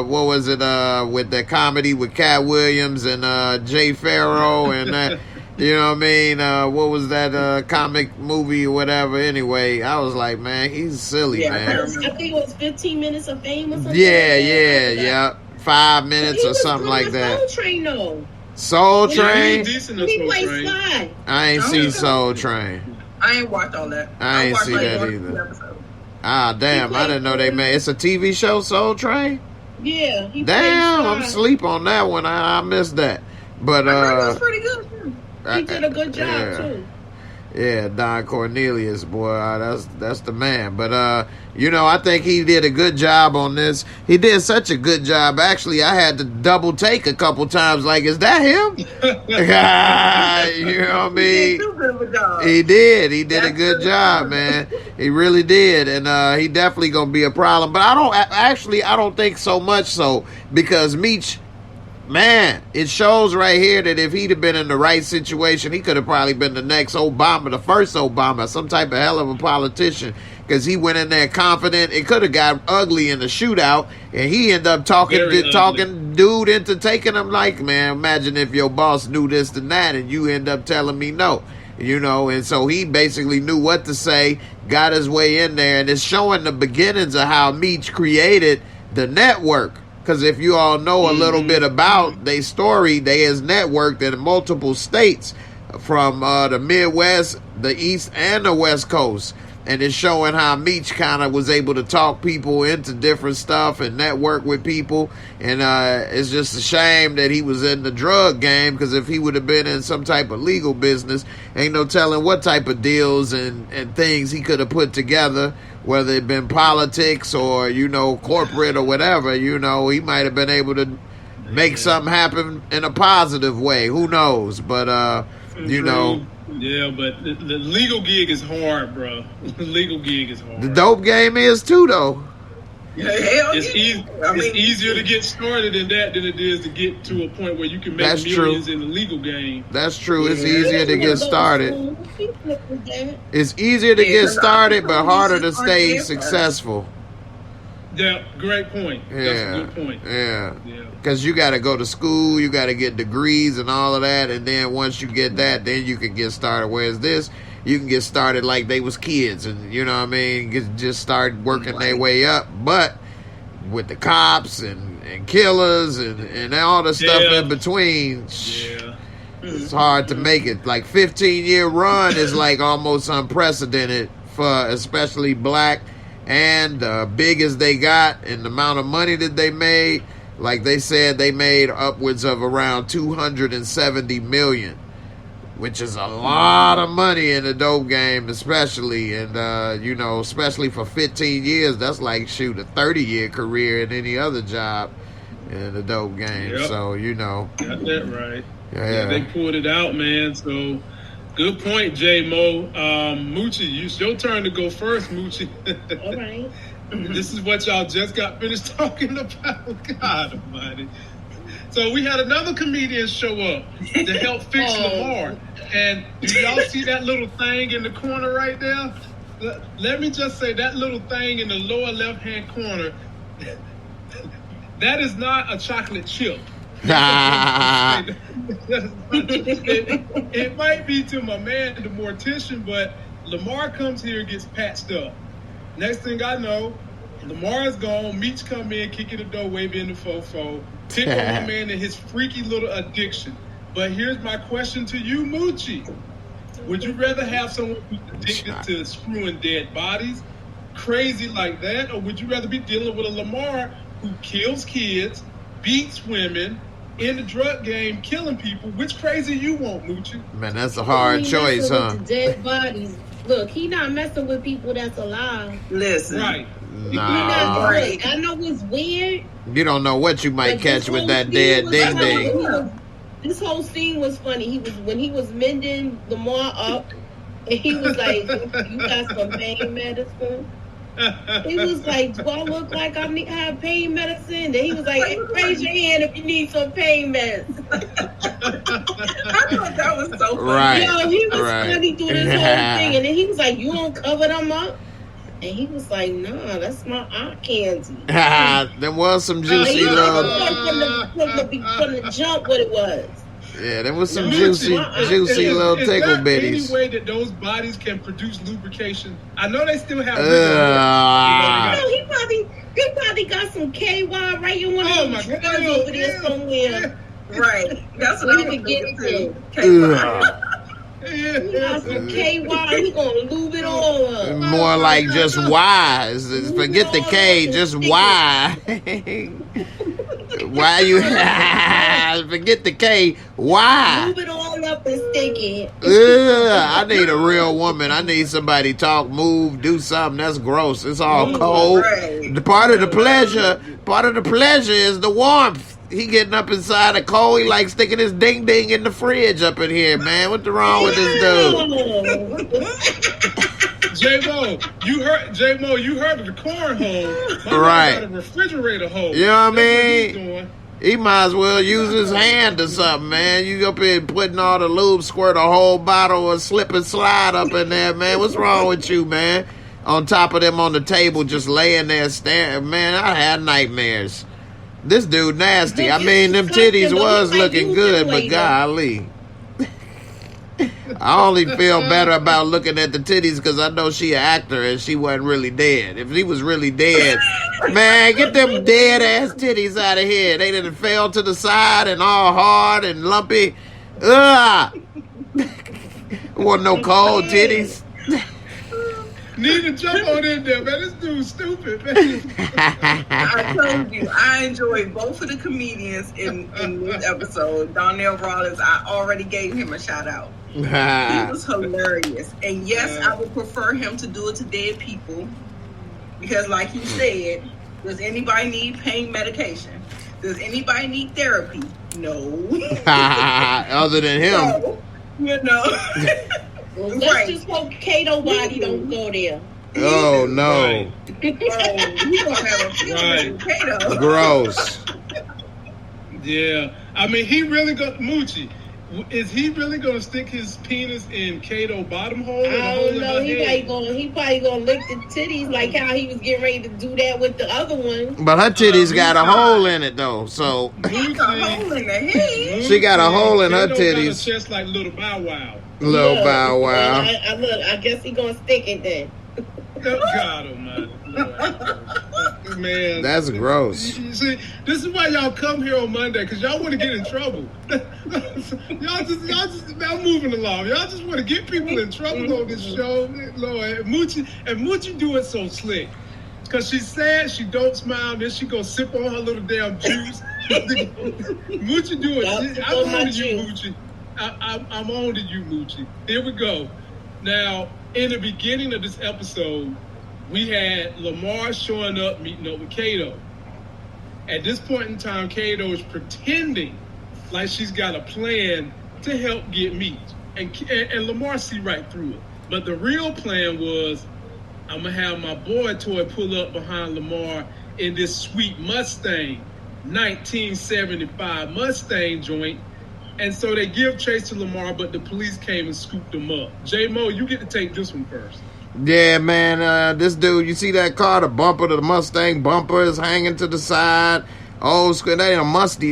Speaker 2: what was it, with that comedy with Cat Williams and Jay Farrow and that, you know what I mean? What was that comic movie or whatever? Anyway, I was like, man, he's silly, man.
Speaker 3: I think it was 15 Minutes of Fame or something.
Speaker 2: Yeah. 5 minutes or something like that.
Speaker 3: Soul Train, though.
Speaker 2: Soul Train?
Speaker 1: He plays Sly.
Speaker 2: I ain't seen Soul Train.
Speaker 4: I ain't watched all that.
Speaker 2: I ain't see that either. Ah, damn, I didn't know they made it's a TV show, Soul Train?
Speaker 3: Yeah.
Speaker 2: Damn, I'm asleep on that one. I missed that. But
Speaker 4: I heard it was pretty good.
Speaker 3: He did a good job too.
Speaker 2: Yeah, Don Cornelius, boy, that's the man. But you know, I think he did a good job on this. He did such a good job. Actually, I had to double take a couple times. Like, is that him? You know what I mean? He did. He did a good job, man. He really did, and he definitely gonna be a problem. But I don't think so much so, because Meech. Man, it shows right here that if he'd have been in the right situation, he could have probably been the next Obama, the first Obama, some type of hell of a politician, because he went in there confident. It could have got ugly in the shootout, and he ended up talking dude into taking him. Like, man, imagine if your boss knew this and that, and you end up telling me no, you know. And so he basically knew what to say, got his way in there, and it's showing the beginnings of how Meech created the network. Because if you all know a little bit about their story, they is networked in multiple states from the Midwest, the East, and the West Coast. And it's showing how Meech kind of was able to talk people into different stuff and network with people. And it's just a shame that he was in the drug game, because if he would have been in some type of legal business, ain't no telling what type of deals and things he could have put together, whether it been politics or, you know, corporate or whatever. You know, he might have been able to make something happen in a positive way. Who knows? But, you know.
Speaker 1: Yeah, but the legal gig is hard, bro. The legal gig is hard.
Speaker 2: The dope game is too, though.
Speaker 1: It's easier to get started in that than it is to get to a point where you can make millions in the legal game.
Speaker 2: That's true. It's easier to get started. It's easier to get started, but harder to stay successful.
Speaker 1: Yeah, great point. That's a good point.
Speaker 2: Yeah. Because you got to go to school, you got to get degrees and all of that, and then once you get that, then you can get started. Whereas this, you can get started like they was kids, and you know what I mean, just start working their way up. But with the cops and killers and all the stuff in between, it's hard to make it. Like 15-year run is like almost unprecedented for especially black, and big as they got and the amount of money that they made. Like they said, they made upwards of around 270 million, which is a lot of money in the dope game, especially. And, you know, especially for 15 years, that's like, shoot, a 30-year career in any other job in the dope game.
Speaker 1: Yep.
Speaker 2: So, you know.
Speaker 1: Got that right.
Speaker 2: Yeah.
Speaker 1: They pulled it out, man. So, good point, J-Mo. Moochie, it's your turn to go first, Moochie.
Speaker 3: All right.
Speaker 1: This is what y'all just got finished talking about. God almighty. So we had another comedian show up to help fix Lamar. And do y'all see that little thing in the corner right there? Let me just say, that little thing in the lower left-hand corner, that is not a chocolate chip. It might be to my man, the mortician, but Lamar comes here and gets patched up. Next thing I know, Lamar's gone. Meech come in, kicking the door, waving the fofo. Pick on my man and his freaky little addiction. But here's my question to you, Moochie. Would you rather have someone who's addicted to screwing dead bodies, crazy like that, or would you rather be dealing with a Lamar who kills kids, beats women, in the drug game, killing people? Which crazy you want, Moochie?
Speaker 2: Man, that's a hard choice, huh?
Speaker 3: With the dead bodies. Look, he not messing with people that's alive.
Speaker 4: Listen.
Speaker 1: Right.
Speaker 2: Nah.
Speaker 3: Look, I know it's weird.
Speaker 2: You don't know what you might catch with that dead ding ding.
Speaker 3: This whole scene was funny. When he was mending Lamar up, and he was like, "You got some pain medicine?" He was like, "Do I look like I have pain medicine?" Then he was like, "Hey, raise your hand if you need some pain medicine."
Speaker 4: I thought that was so funny.
Speaker 2: Right.
Speaker 3: Yo, he was funny through this whole thing, and then he was like, "You don't cover them up?" And he was like, "Nah, that's my eye candy."
Speaker 2: There was some juicy little.
Speaker 3: From the jump, what it was.
Speaker 2: Yeah, there was some juicy little tickle bitties.
Speaker 1: Any way that those bodies can produce lubrication? I know they still have.
Speaker 3: He probably got some KY right in one of those drugs over there somewhere.
Speaker 4: Right. That's what I'm getting to.
Speaker 3: He got some KY. He gonna lube it all up.
Speaker 2: More like just wise. Forget the K, just why. Why you forget the K? Why?
Speaker 3: Move it all up and stick it.
Speaker 2: I need a real woman. I need somebody talk, move, do something. That's gross. It's all cold.
Speaker 4: Right.
Speaker 2: The part of the pleasure is the warmth. He getting up inside a cold. He like sticking his ding ding in the fridge up in here, man. What's wrong with this dude?
Speaker 1: J-Mo, you heard of the cornhole. My
Speaker 2: right.
Speaker 1: man got a refrigerator hole.
Speaker 2: You know what I
Speaker 1: That's
Speaker 2: mean?
Speaker 1: what he's doing.
Speaker 2: He might as well use his hand or something, man. You up here putting all the lube, squirt a whole bottle of slip and slide up in there, man. What's wrong with you, man? On top of them on the table, just laying there staring. Man, I had nightmares. This dude nasty. I mean, them titties was looking good, but golly. I only feel better about looking at the titties because I know she an actor and she wasn't really dead. If he was really dead, man, get them dead ass titties out of here. They done fell to the side and all hard and lumpy. Ugh. Want no cold titties.
Speaker 1: Need to jump on in there, man. This dude's stupid, man.
Speaker 4: I told you, I enjoyed both of the comedians in this episode. Donnell Rollins, I already gave him a shout out. He was hilarious. And yes, I would prefer him to do it to dead people. Because like he said, does anybody need pain medication? Does anybody need therapy? No.
Speaker 2: Other than him.
Speaker 4: So, you know.
Speaker 3: Well, let's just hope Kato body don't go there.
Speaker 2: Oh, no.
Speaker 1: Right.
Speaker 4: You don't have a feeling, Kato.
Speaker 2: Gross.
Speaker 1: Yeah. I mean, he really got Moochie. Is he really going to stick his penis in Kato bottom hole?
Speaker 3: I don't know. He probably gonna lick the titties like how he was getting ready to do that with the other one.
Speaker 2: But her titties got a hole in it, though. So
Speaker 4: He got a hole in the head.
Speaker 2: she got a hole in her
Speaker 1: Kato got a
Speaker 2: titties.
Speaker 1: chest like Little Bow Wow.
Speaker 2: Little Bow Wow.
Speaker 3: I guess he gonna stick it then.
Speaker 1: God almighty. Man,
Speaker 2: That's gross.
Speaker 1: You see, this is why y'all come here on Monday, because y'all want to get in trouble. y'all just, I'm moving along. Y'all just want to get people in trouble on this show. Lord, and Moochie do it so slick. Because she said she don't smile, then she gonna sip on her little damn juice. Moochie do it. I'm on to you, Moochie. I'm on to you, Moochie. Here we go. Now, in the beginning of this episode, we had Lamar showing up, meeting up with Kato. At this point in time, Kato is pretending like she's got a plan to help get meat. And Lamar see right through it. But the real plan was, I'm going to have my boy Toy pull up behind Lamar in this sweet Mustang, 1975 Mustang joint. And so they give chase to Lamar, but the police came and scooped him up. J-Mo, you get to take this one first.
Speaker 2: Yeah, man, this dude, you see that car, the bumper to the Mustang bumper is hanging to the side. Old school, that ain't a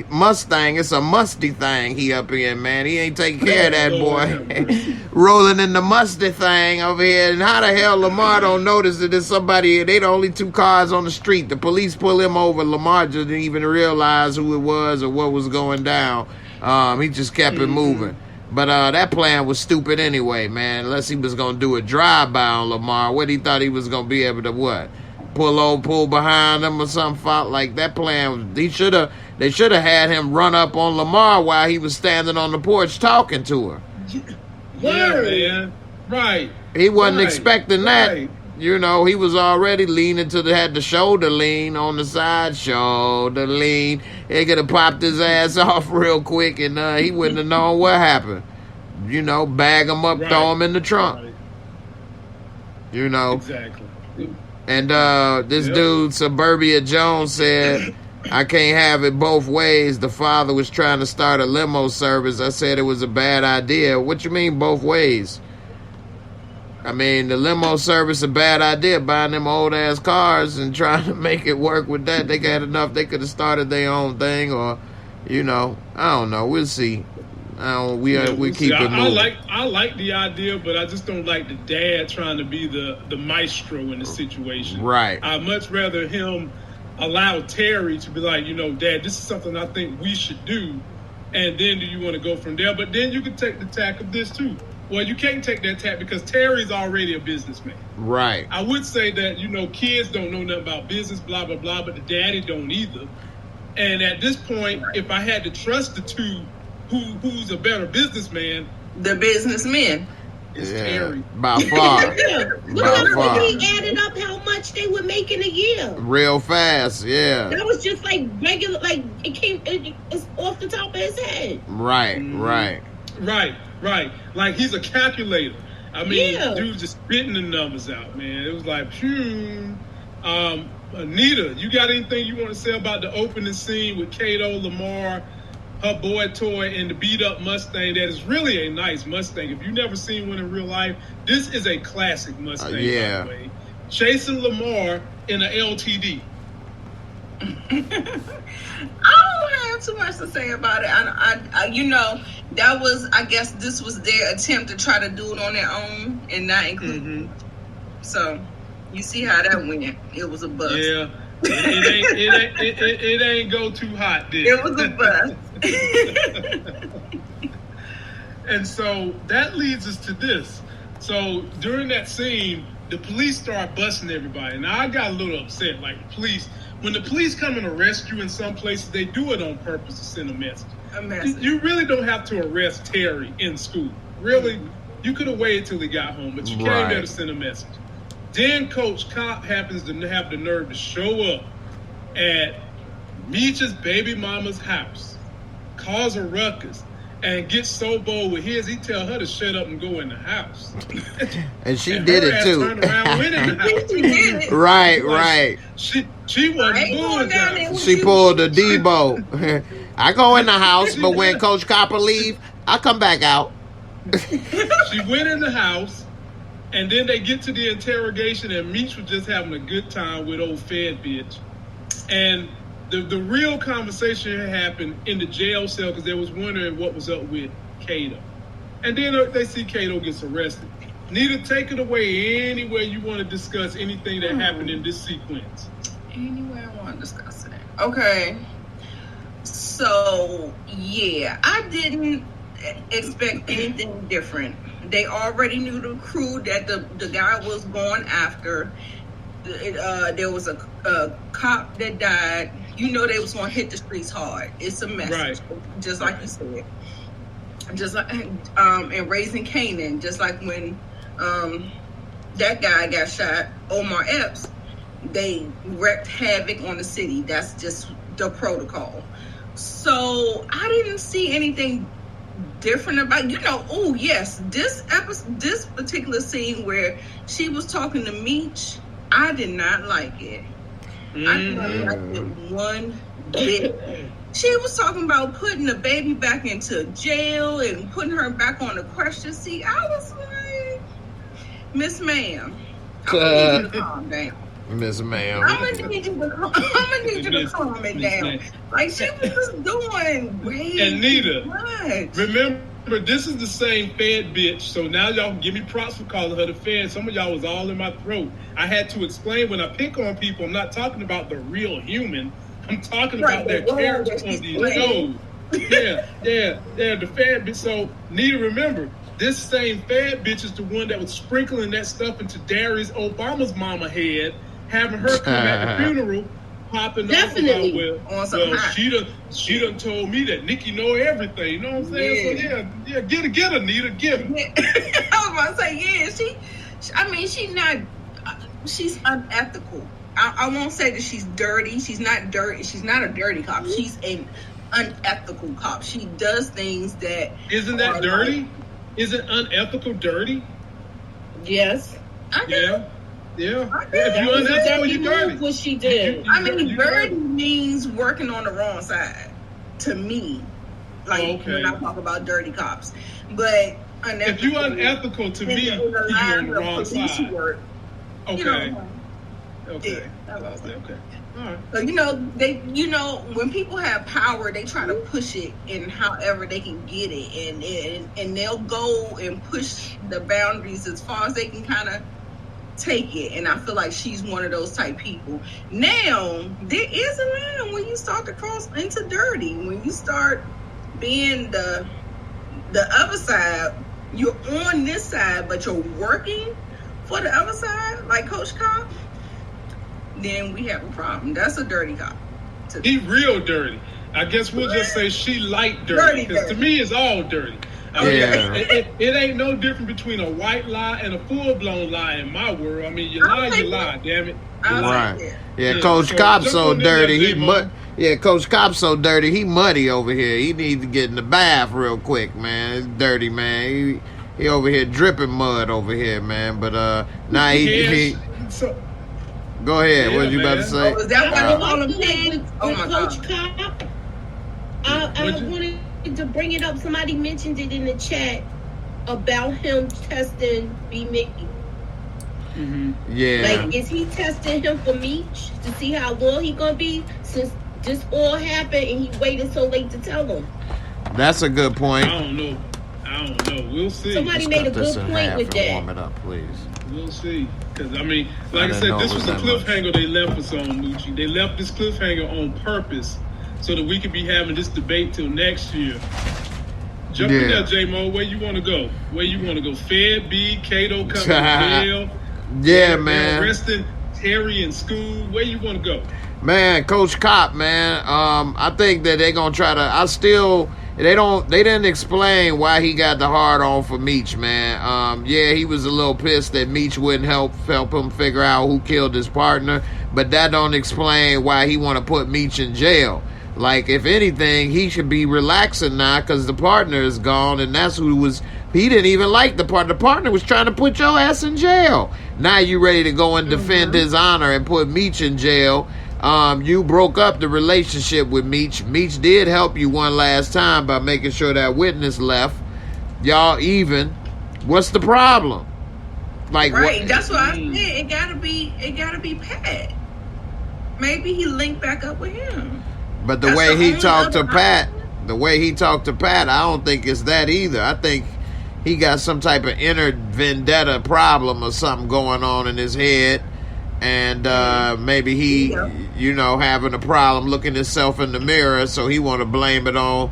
Speaker 2: Mustang, it's a musty thing he up in, man. He ain't taking care of that boy. Rolling in the musty thing over here. And how the hell Lamar don't notice that there's somebody, they the only two cars on the street. The police pull him over. Lamar just didn't even realize who it was or what was going down. He just kept it moving. But that plan was stupid anyway, man. Unless he was going to do a drive-by on Lamar. What he thought he was going to be able to, what? Pull behind him or something like that plan. They should have had him run up on Lamar while he was standing on the porch talking to her.
Speaker 1: Yeah, man. Right.
Speaker 2: He wasn't expecting that.
Speaker 1: Right.
Speaker 2: You know, he was already leaning had the shoulder lean on the side, shoulder lean. He could have popped his ass off real quick and he wouldn't have known what happened. You know, bag him up, throw him in the trunk.
Speaker 1: Right.
Speaker 2: You know.
Speaker 1: Exactly.
Speaker 2: And this dude, Suburbia Jones, said, I can't have it both ways. The father was trying to start a limo service. I said it was a bad idea. What you mean both ways? I mean, the limo service a bad idea, buying them old-ass cars and trying to make it work with that. They got enough. They could have started their own thing or, you know, I don't know. We'll see. We keep it moving.
Speaker 1: I like the idea, but I just don't like the dad trying to be the maestro in the situation.
Speaker 2: Right.
Speaker 1: I'd much rather him allow Terry to be like, you know, Dad, this is something I think we should do. And then do you want to go from there? But then you can take the tack of this too. Well, you can't take that tack because Terry's already a businessman.
Speaker 2: Right.
Speaker 1: I would say that, you know, kids don't know nothing about business, blah, blah, blah, but the daddy don't either. And at this point, if I had to trust the two, who's a better businessman?
Speaker 4: The businessman.
Speaker 1: It's Terry.
Speaker 2: By far.
Speaker 3: By far. He added up how much they would make in a year.
Speaker 2: Real fast, yeah.
Speaker 3: That was just like regular, like it's off the top of his head.
Speaker 2: Right.
Speaker 1: Right. Like he's a calculator. I mean, dude just spitting the numbers out, man. It was like, Anita, you got anything you want to say about the opening scene with Kato, Lamar, her boy Toy, and the beat up Mustang? That is really a nice Mustang. If you've never seen one in real life, this is a classic Mustang, by the way. Chasing Lamar in an LTD.
Speaker 4: I don't have too much to say about it. I you know, that was, I guess this was their attempt to try to do it on their own and not include. So you see how that went. It was a bust.
Speaker 1: Yeah. It ain't go too hot, did it?
Speaker 4: It was a bust.
Speaker 1: And so that leads us to this. So during that scene, the police start busting everybody. Now I got a little upset. Like when the police come and arrest you in some places, they do it on purpose to send a message. You really don't have to arrest Terry in school. Really, you could have waited till he got home, but you came there to send a message. Then Coach Cop happens to have the nerve to show up at Meech's baby mama's house, cause a ruckus, and get so bold with his, he tell her to shut up and go in the house.
Speaker 2: And she did it too.
Speaker 1: Turned around, went in the house.
Speaker 2: Right.
Speaker 1: She wasn't going down.
Speaker 2: She pulled a Debo. I go in the house, but when Coach Copper leave, I come back out.
Speaker 1: She went in the house, and then they get to the interrogation, and Meech was just having a good time with old Fed bitch. And the real conversation happened in the jail cell because they was wondering what was up with Kato. And then they see Kato gets arrested. Nita, take it away anywhere you want to discuss anything that happened in this sequence.
Speaker 4: Anyway, I want to discuss it. Okay. So, yeah, I didn't expect anything different. They already knew the crew that the guy was going after. There was a cop that died. You know they was going to hit the streets hard. It's a message. Right. Just like you said. Just like in Raising Canaan, just like when that guy got shot, Omar Epps, they wreaked havoc on the city. That's just the protocol. So I didn't see anything different about, oh yes, this particular scene where she was talking to Meech, I did not like it. I did not like it one bit. She was talking about putting the baby back into jail and putting her back on the question seat. I was like, Miss Ma'am, I'm gonna need you to calm down.
Speaker 2: Miss Ma'am,
Speaker 4: I'm gonna need you to calm it down. Like, she was just doing way
Speaker 1: and Nita,
Speaker 4: much.
Speaker 1: Remember, this is the same Fed bitch. So now y'all give me props for calling her the Fed. Some of y'all was all in my throat. I had to explain, when I pick on people, I'm not talking about the real human. I'm talking about their characters on these shows. Yeah, the Fed bitch. So, Nita, remember, this same Fed bitch is the one that was sprinkling that stuff into Darius Obama's mama head, having her come at the funeral, popping
Speaker 3: Definitely.
Speaker 1: off about, she done told me that Nikki know everything. You know what I'm saying?
Speaker 4: Yeah.
Speaker 1: So, yeah, get her, Nita, get her.
Speaker 4: Yeah. I was about to say, she's unethical. I won't say that she's dirty. She's not dirty. She's not a dirty cop. She's an unethical cop. She does things that...
Speaker 1: Isn't that dirty? Isn't unethical dirty?
Speaker 3: Yes.
Speaker 1: Yeah. If you're unethical, you're dirty.
Speaker 3: What she did.
Speaker 4: Dirty means working on the wrong side, to me. Like, when I talk about dirty cops. But
Speaker 1: if you're unethical, to me, you're on the wrong side.
Speaker 4: Work,
Speaker 1: okay.
Speaker 4: Okay.
Speaker 1: Okay. All right.
Speaker 4: So, when people have power, they try to push it in however they can get it, and they'll go and push the boundaries as far as they can kind of take it. And I feel like she's one of those type people. Now, there is a line when you start to cross into dirty. When you start being the other side, you're on this side, but you're working for the other side, like Coach Cop. Then we have a problem. That's a dirty cop.
Speaker 1: He real dirty. I guess we'll just say she light dirty. Because to me, it's all dirty. It ain't no different between a white lie and a full-blown lie in my world. I mean, you lie, damn it.
Speaker 2: Right. Yeah, Coach Cop's so dirty. Coach Cop's so dirty. He muddy over here. He needs to get in the bath real quick, man. It's dirty, man. He over here dripping mud over here, man. But now he go ahead. What you about to say?
Speaker 4: Was that what you call him, Pig?
Speaker 3: Oh my Coach Cop, I wanted to bring it up. Somebody mentioned it in the chat about him testing B. Mickey.
Speaker 2: Mm-hmm. Yeah.
Speaker 3: Like, is he testing him for Meech to see how loyal he gonna be since this all happened and he waited so late to tell him?
Speaker 2: That's a good point.
Speaker 1: I don't know. We'll see.
Speaker 3: Somebody made a good point with that.
Speaker 2: Warm it up, please.
Speaker 1: We'll see. Because, like I said, this was a cliffhanger they left us on, Lucci. They left this cliffhanger on purpose so that we could be having this debate till next year. Jump in there, J-Mo. Where you want to go? Fed, B, Cato coming to jail.
Speaker 2: Yeah, man.
Speaker 1: Arresting Terry in school. Where you want to go?
Speaker 2: Man, Coach Cop, man. I think that they're going to try to... They didn't explain why he got the hard on for Meech, man. He was a little pissed that Meech wouldn't help him figure out who killed his partner, but that don't explain why he want to put Meech in jail. Like, if anything, he should be relaxing now because the partner is gone, and that's who was... He didn't even like the partner. The partner was trying to put your ass in jail. Now you ready to go and defend his honor and put Meech in jail. You broke up the relationship with Meech. Meech did help you one last time by making sure that witness left. Y'all even. What's the problem? Like,
Speaker 4: right, that's what I said. It gotta be Pat. Maybe he linked back up with him.
Speaker 2: But the way he talked to Pat, I don't think it's that either. I think he got some type of inner vendetta problem or something going on in his head. and maybe he, you know, having a problem looking himself in the mirror, so he want to blame it on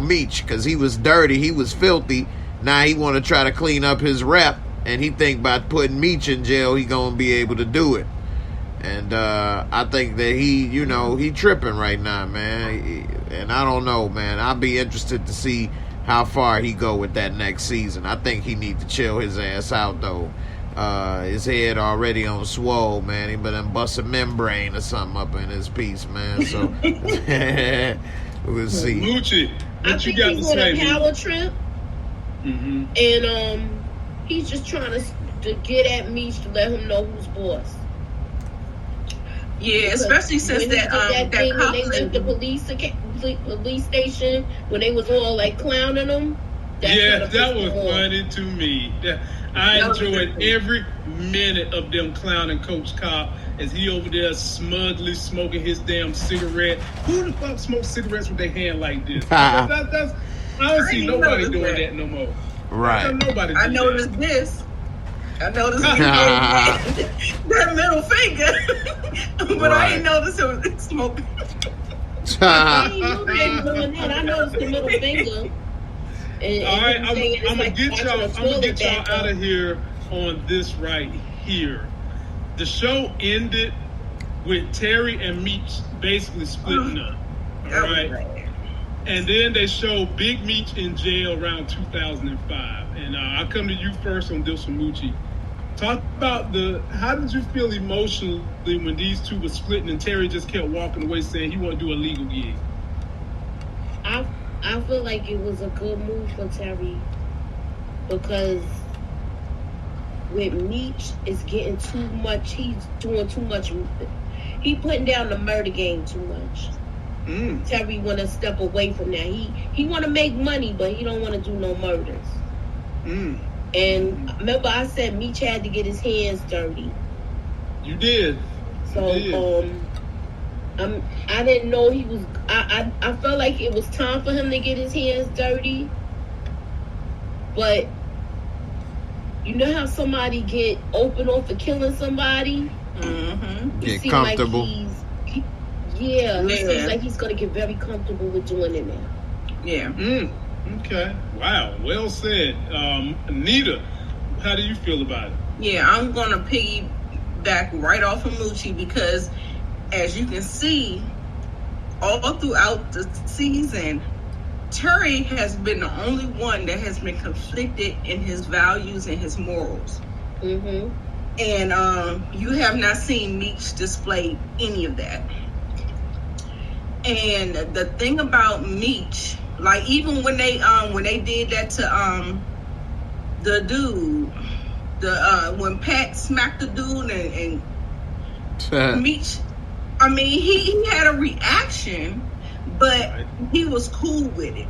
Speaker 2: Meech because he was dirty, he was filthy. Now he want to try to clean up his rep, and he think by putting Meech in jail, he gonna be able to do it. And I think that he, you know, he tripping right now, man. And I don't know, man. I'll be interested to see how far he go with that next season. I think he need to chill his ass out, though. His head already on swole, man. He been bust a membrane or something up in his piece, man. So we'll see.
Speaker 1: Moochie,
Speaker 3: I
Speaker 1: what you
Speaker 3: think
Speaker 1: got to
Speaker 3: he's on
Speaker 1: say?
Speaker 3: a power trip, and he's just trying to get at Meech to let him know who's boss.
Speaker 4: Yeah, especially since
Speaker 3: when he
Speaker 4: that
Speaker 3: did thing when they
Speaker 4: conflict.
Speaker 3: left the police station when they was all like clowning him.
Speaker 1: Yeah, that was funny to me. I enjoyed every minute of them clowning Coach Cobb as he over there smugly smoking his damn cigarette. Who the fuck smokes cigarettes with their hand like this? That's, I don't see nobody doing that no more.
Speaker 2: Right.
Speaker 1: Nobody.
Speaker 4: I noticed this. I noticed that middle finger, but I ain't noticed it was smoking.
Speaker 3: I ain't know they was doing that. I noticed the middle finger. And
Speaker 1: all right, I'm gonna
Speaker 3: like
Speaker 1: get y'all out of here on this right here. The show ended with Terry and Meech basically splitting up. All right. And then they showed Big Meech in jail around 2005. And I come to you first on this one, Moochie. Talk about how did you feel emotionally when these two were splitting and Terry just kept walking away saying he want to do a legal gig?
Speaker 3: I feel like it was a good move for Terry because with Meech, it's getting too much. He's doing too much. He putting down the murder game too much. Terry want to step away from that. He want to make money, but he don't want to do no murders. And remember, I said Meech had to get his hands dirty.
Speaker 1: You did.
Speaker 3: So I didn't know he was. I felt like it was time for him to get his hands dirty. But you know how somebody get open off for killing somebody?
Speaker 2: Get comfortable.
Speaker 3: Like it seems like he's gonna get very comfortable with doing it now.
Speaker 4: Yeah.
Speaker 1: Okay. Wow. Well said. Anita, how do you feel about it?
Speaker 4: Yeah, I'm gonna piggyback right off of Moochie because, as you can see, all throughout the season, Terry has been the only one that has been conflicted in his values and his morals. And you have not seen Meech display any of that. And the thing about Meech, like even when they did that to the dude, when Pat smacked the dude and Meech, I mean he had a reaction, but he was cool with it.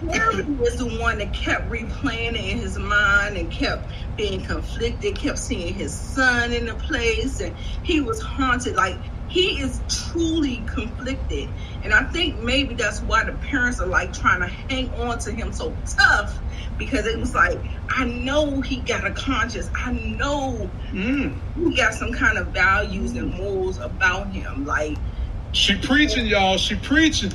Speaker 4: Terry was the one that kept replaying it in his mind and kept being conflicted, kept seeing his son in the place, and he was haunted. Like, he is truly conflicted. And I think maybe that's why the parents are like trying to hang on to him so tough, because it was like, I know he got a conscience. I know he got some kind of values and morals about him. Like,
Speaker 1: she preaching, y'all. She preaching.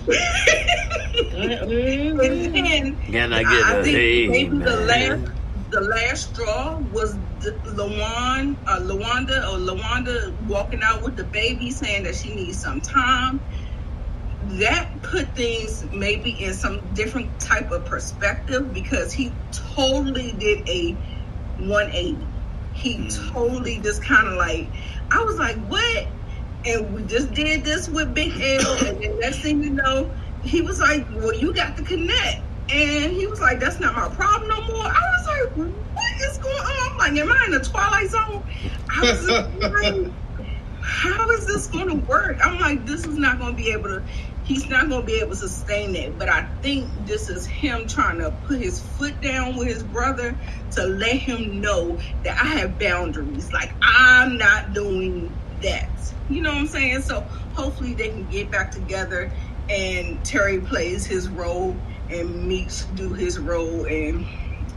Speaker 4: And I think maybe the last straw was Lawanda walking out with the baby saying that she needs some time. That put things maybe in some different type of perspective, because he totally did a 180. He totally just kind of like, I was like, what? And we just did this with Big L, and then next thing you know, he was like, well, you got to connect. And he was like, that's not my problem no more. I was like, what is going on? I'm like, am I in the Twilight Zone? I was like, how is this going to work? I'm like, this is not going to be able to, he's not going to be able to sustain that. But I think this is him trying to put his foot down with his brother to let him know that I have boundaries. Like, I'm not doing that. You know what I'm saying? So hopefully they can get back together and Terry plays his role and Meech do his role, and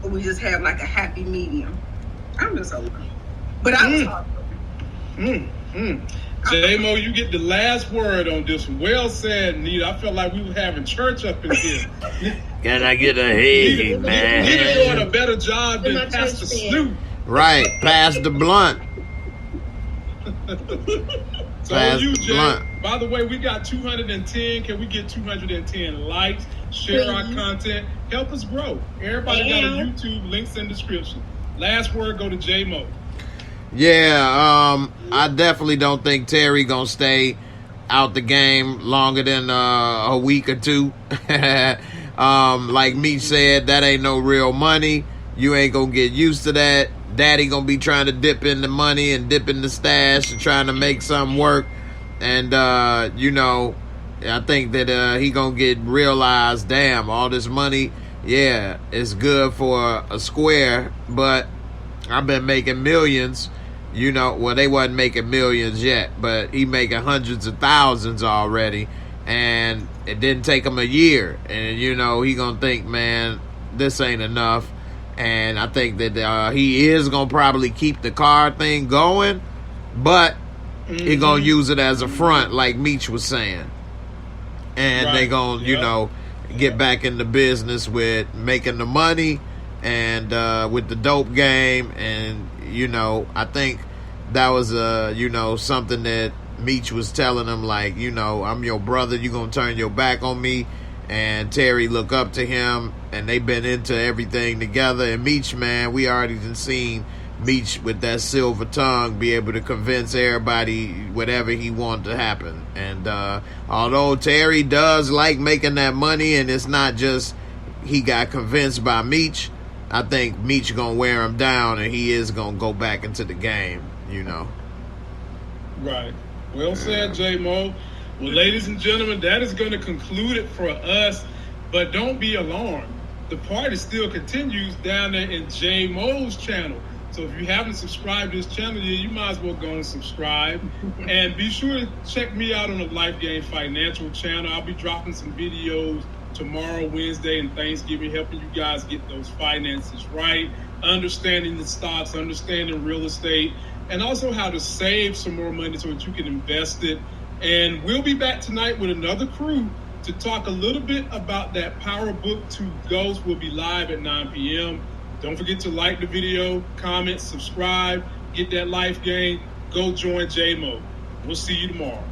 Speaker 4: we just have like a happy medium. I'm just hoping. But I was hoping.
Speaker 1: J-Mo, you get the last word on this one. Well said, Nita. I felt like we were having church up in here.
Speaker 2: Can I get a hey, man?
Speaker 1: Nita doing a better job than Pastor Snoop.
Speaker 2: Right, pass the blunt.
Speaker 1: So
Speaker 2: Pass
Speaker 1: you,
Speaker 2: the
Speaker 1: Jay.
Speaker 2: blunt.
Speaker 1: By the way, we got 210. Can we get 210 likes? Share our content. Help us grow. Everybody got a YouTube. Links in the description. Last word go to J-Mo.
Speaker 2: Yeah, I definitely don't think Terry gonna stay out the game longer than a week or two. Like me said, that ain't no real money. You ain't gonna get used to that. Daddy gonna be trying to dip in the money and dip in the stash and trying to make something work. And you know, I think that he gonna get realized, damn, all this money, yeah, it's good for a square, but I've been making millions. You know, well, they wasn't making millions yet, but he making hundreds of thousands already, and it didn't take him a year. And, you know, he gonna think, man, this ain't enough. And I think that he is gonna probably keep the car thing going, but he gonna use it as a front, like Meech was saying. And they gonna, you know, get back in the business with making the money and with the dope game. And, you know, I think that was you know, something that Meech was telling him, like, you know, I'm your brother, you gonna turn your back on me. And Terry look up to him, and they've been into everything together. And Meech, man, we already seen Meech with that silver tongue be able to convince everybody whatever he wanted to happen. And although Terry does like making that money, and it's not just he got convinced by Meech, I think Meech gonna wear him down, and he is gonna go back into the game, you know.
Speaker 1: Right. Well said, J-Mo. Well, ladies and gentlemen, that is going to conclude it for us. But don't be alarmed. The party still continues down there in J-Mo's channel. So if you haven't subscribed to this channel yet, you might as well go and subscribe. And be sure to check me out on the Life Game Financial channel. I'll be dropping some videos tomorrow, Wednesday, and Thanksgiving, helping you guys get those finances right, understanding the stocks, understanding real estate, and also how to save some more money so that you can invest it. And we'll be back tonight with another crew to talk a little bit about that Power BOOK2 Ghost. We'll be live at 9 p.m. Don't forget to like the video, comment, subscribe, get that life game. Go join J-Mo. We'll see you tomorrow.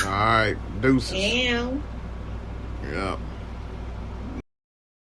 Speaker 2: All right, deuces.
Speaker 3: Damn.
Speaker 2: Yeah.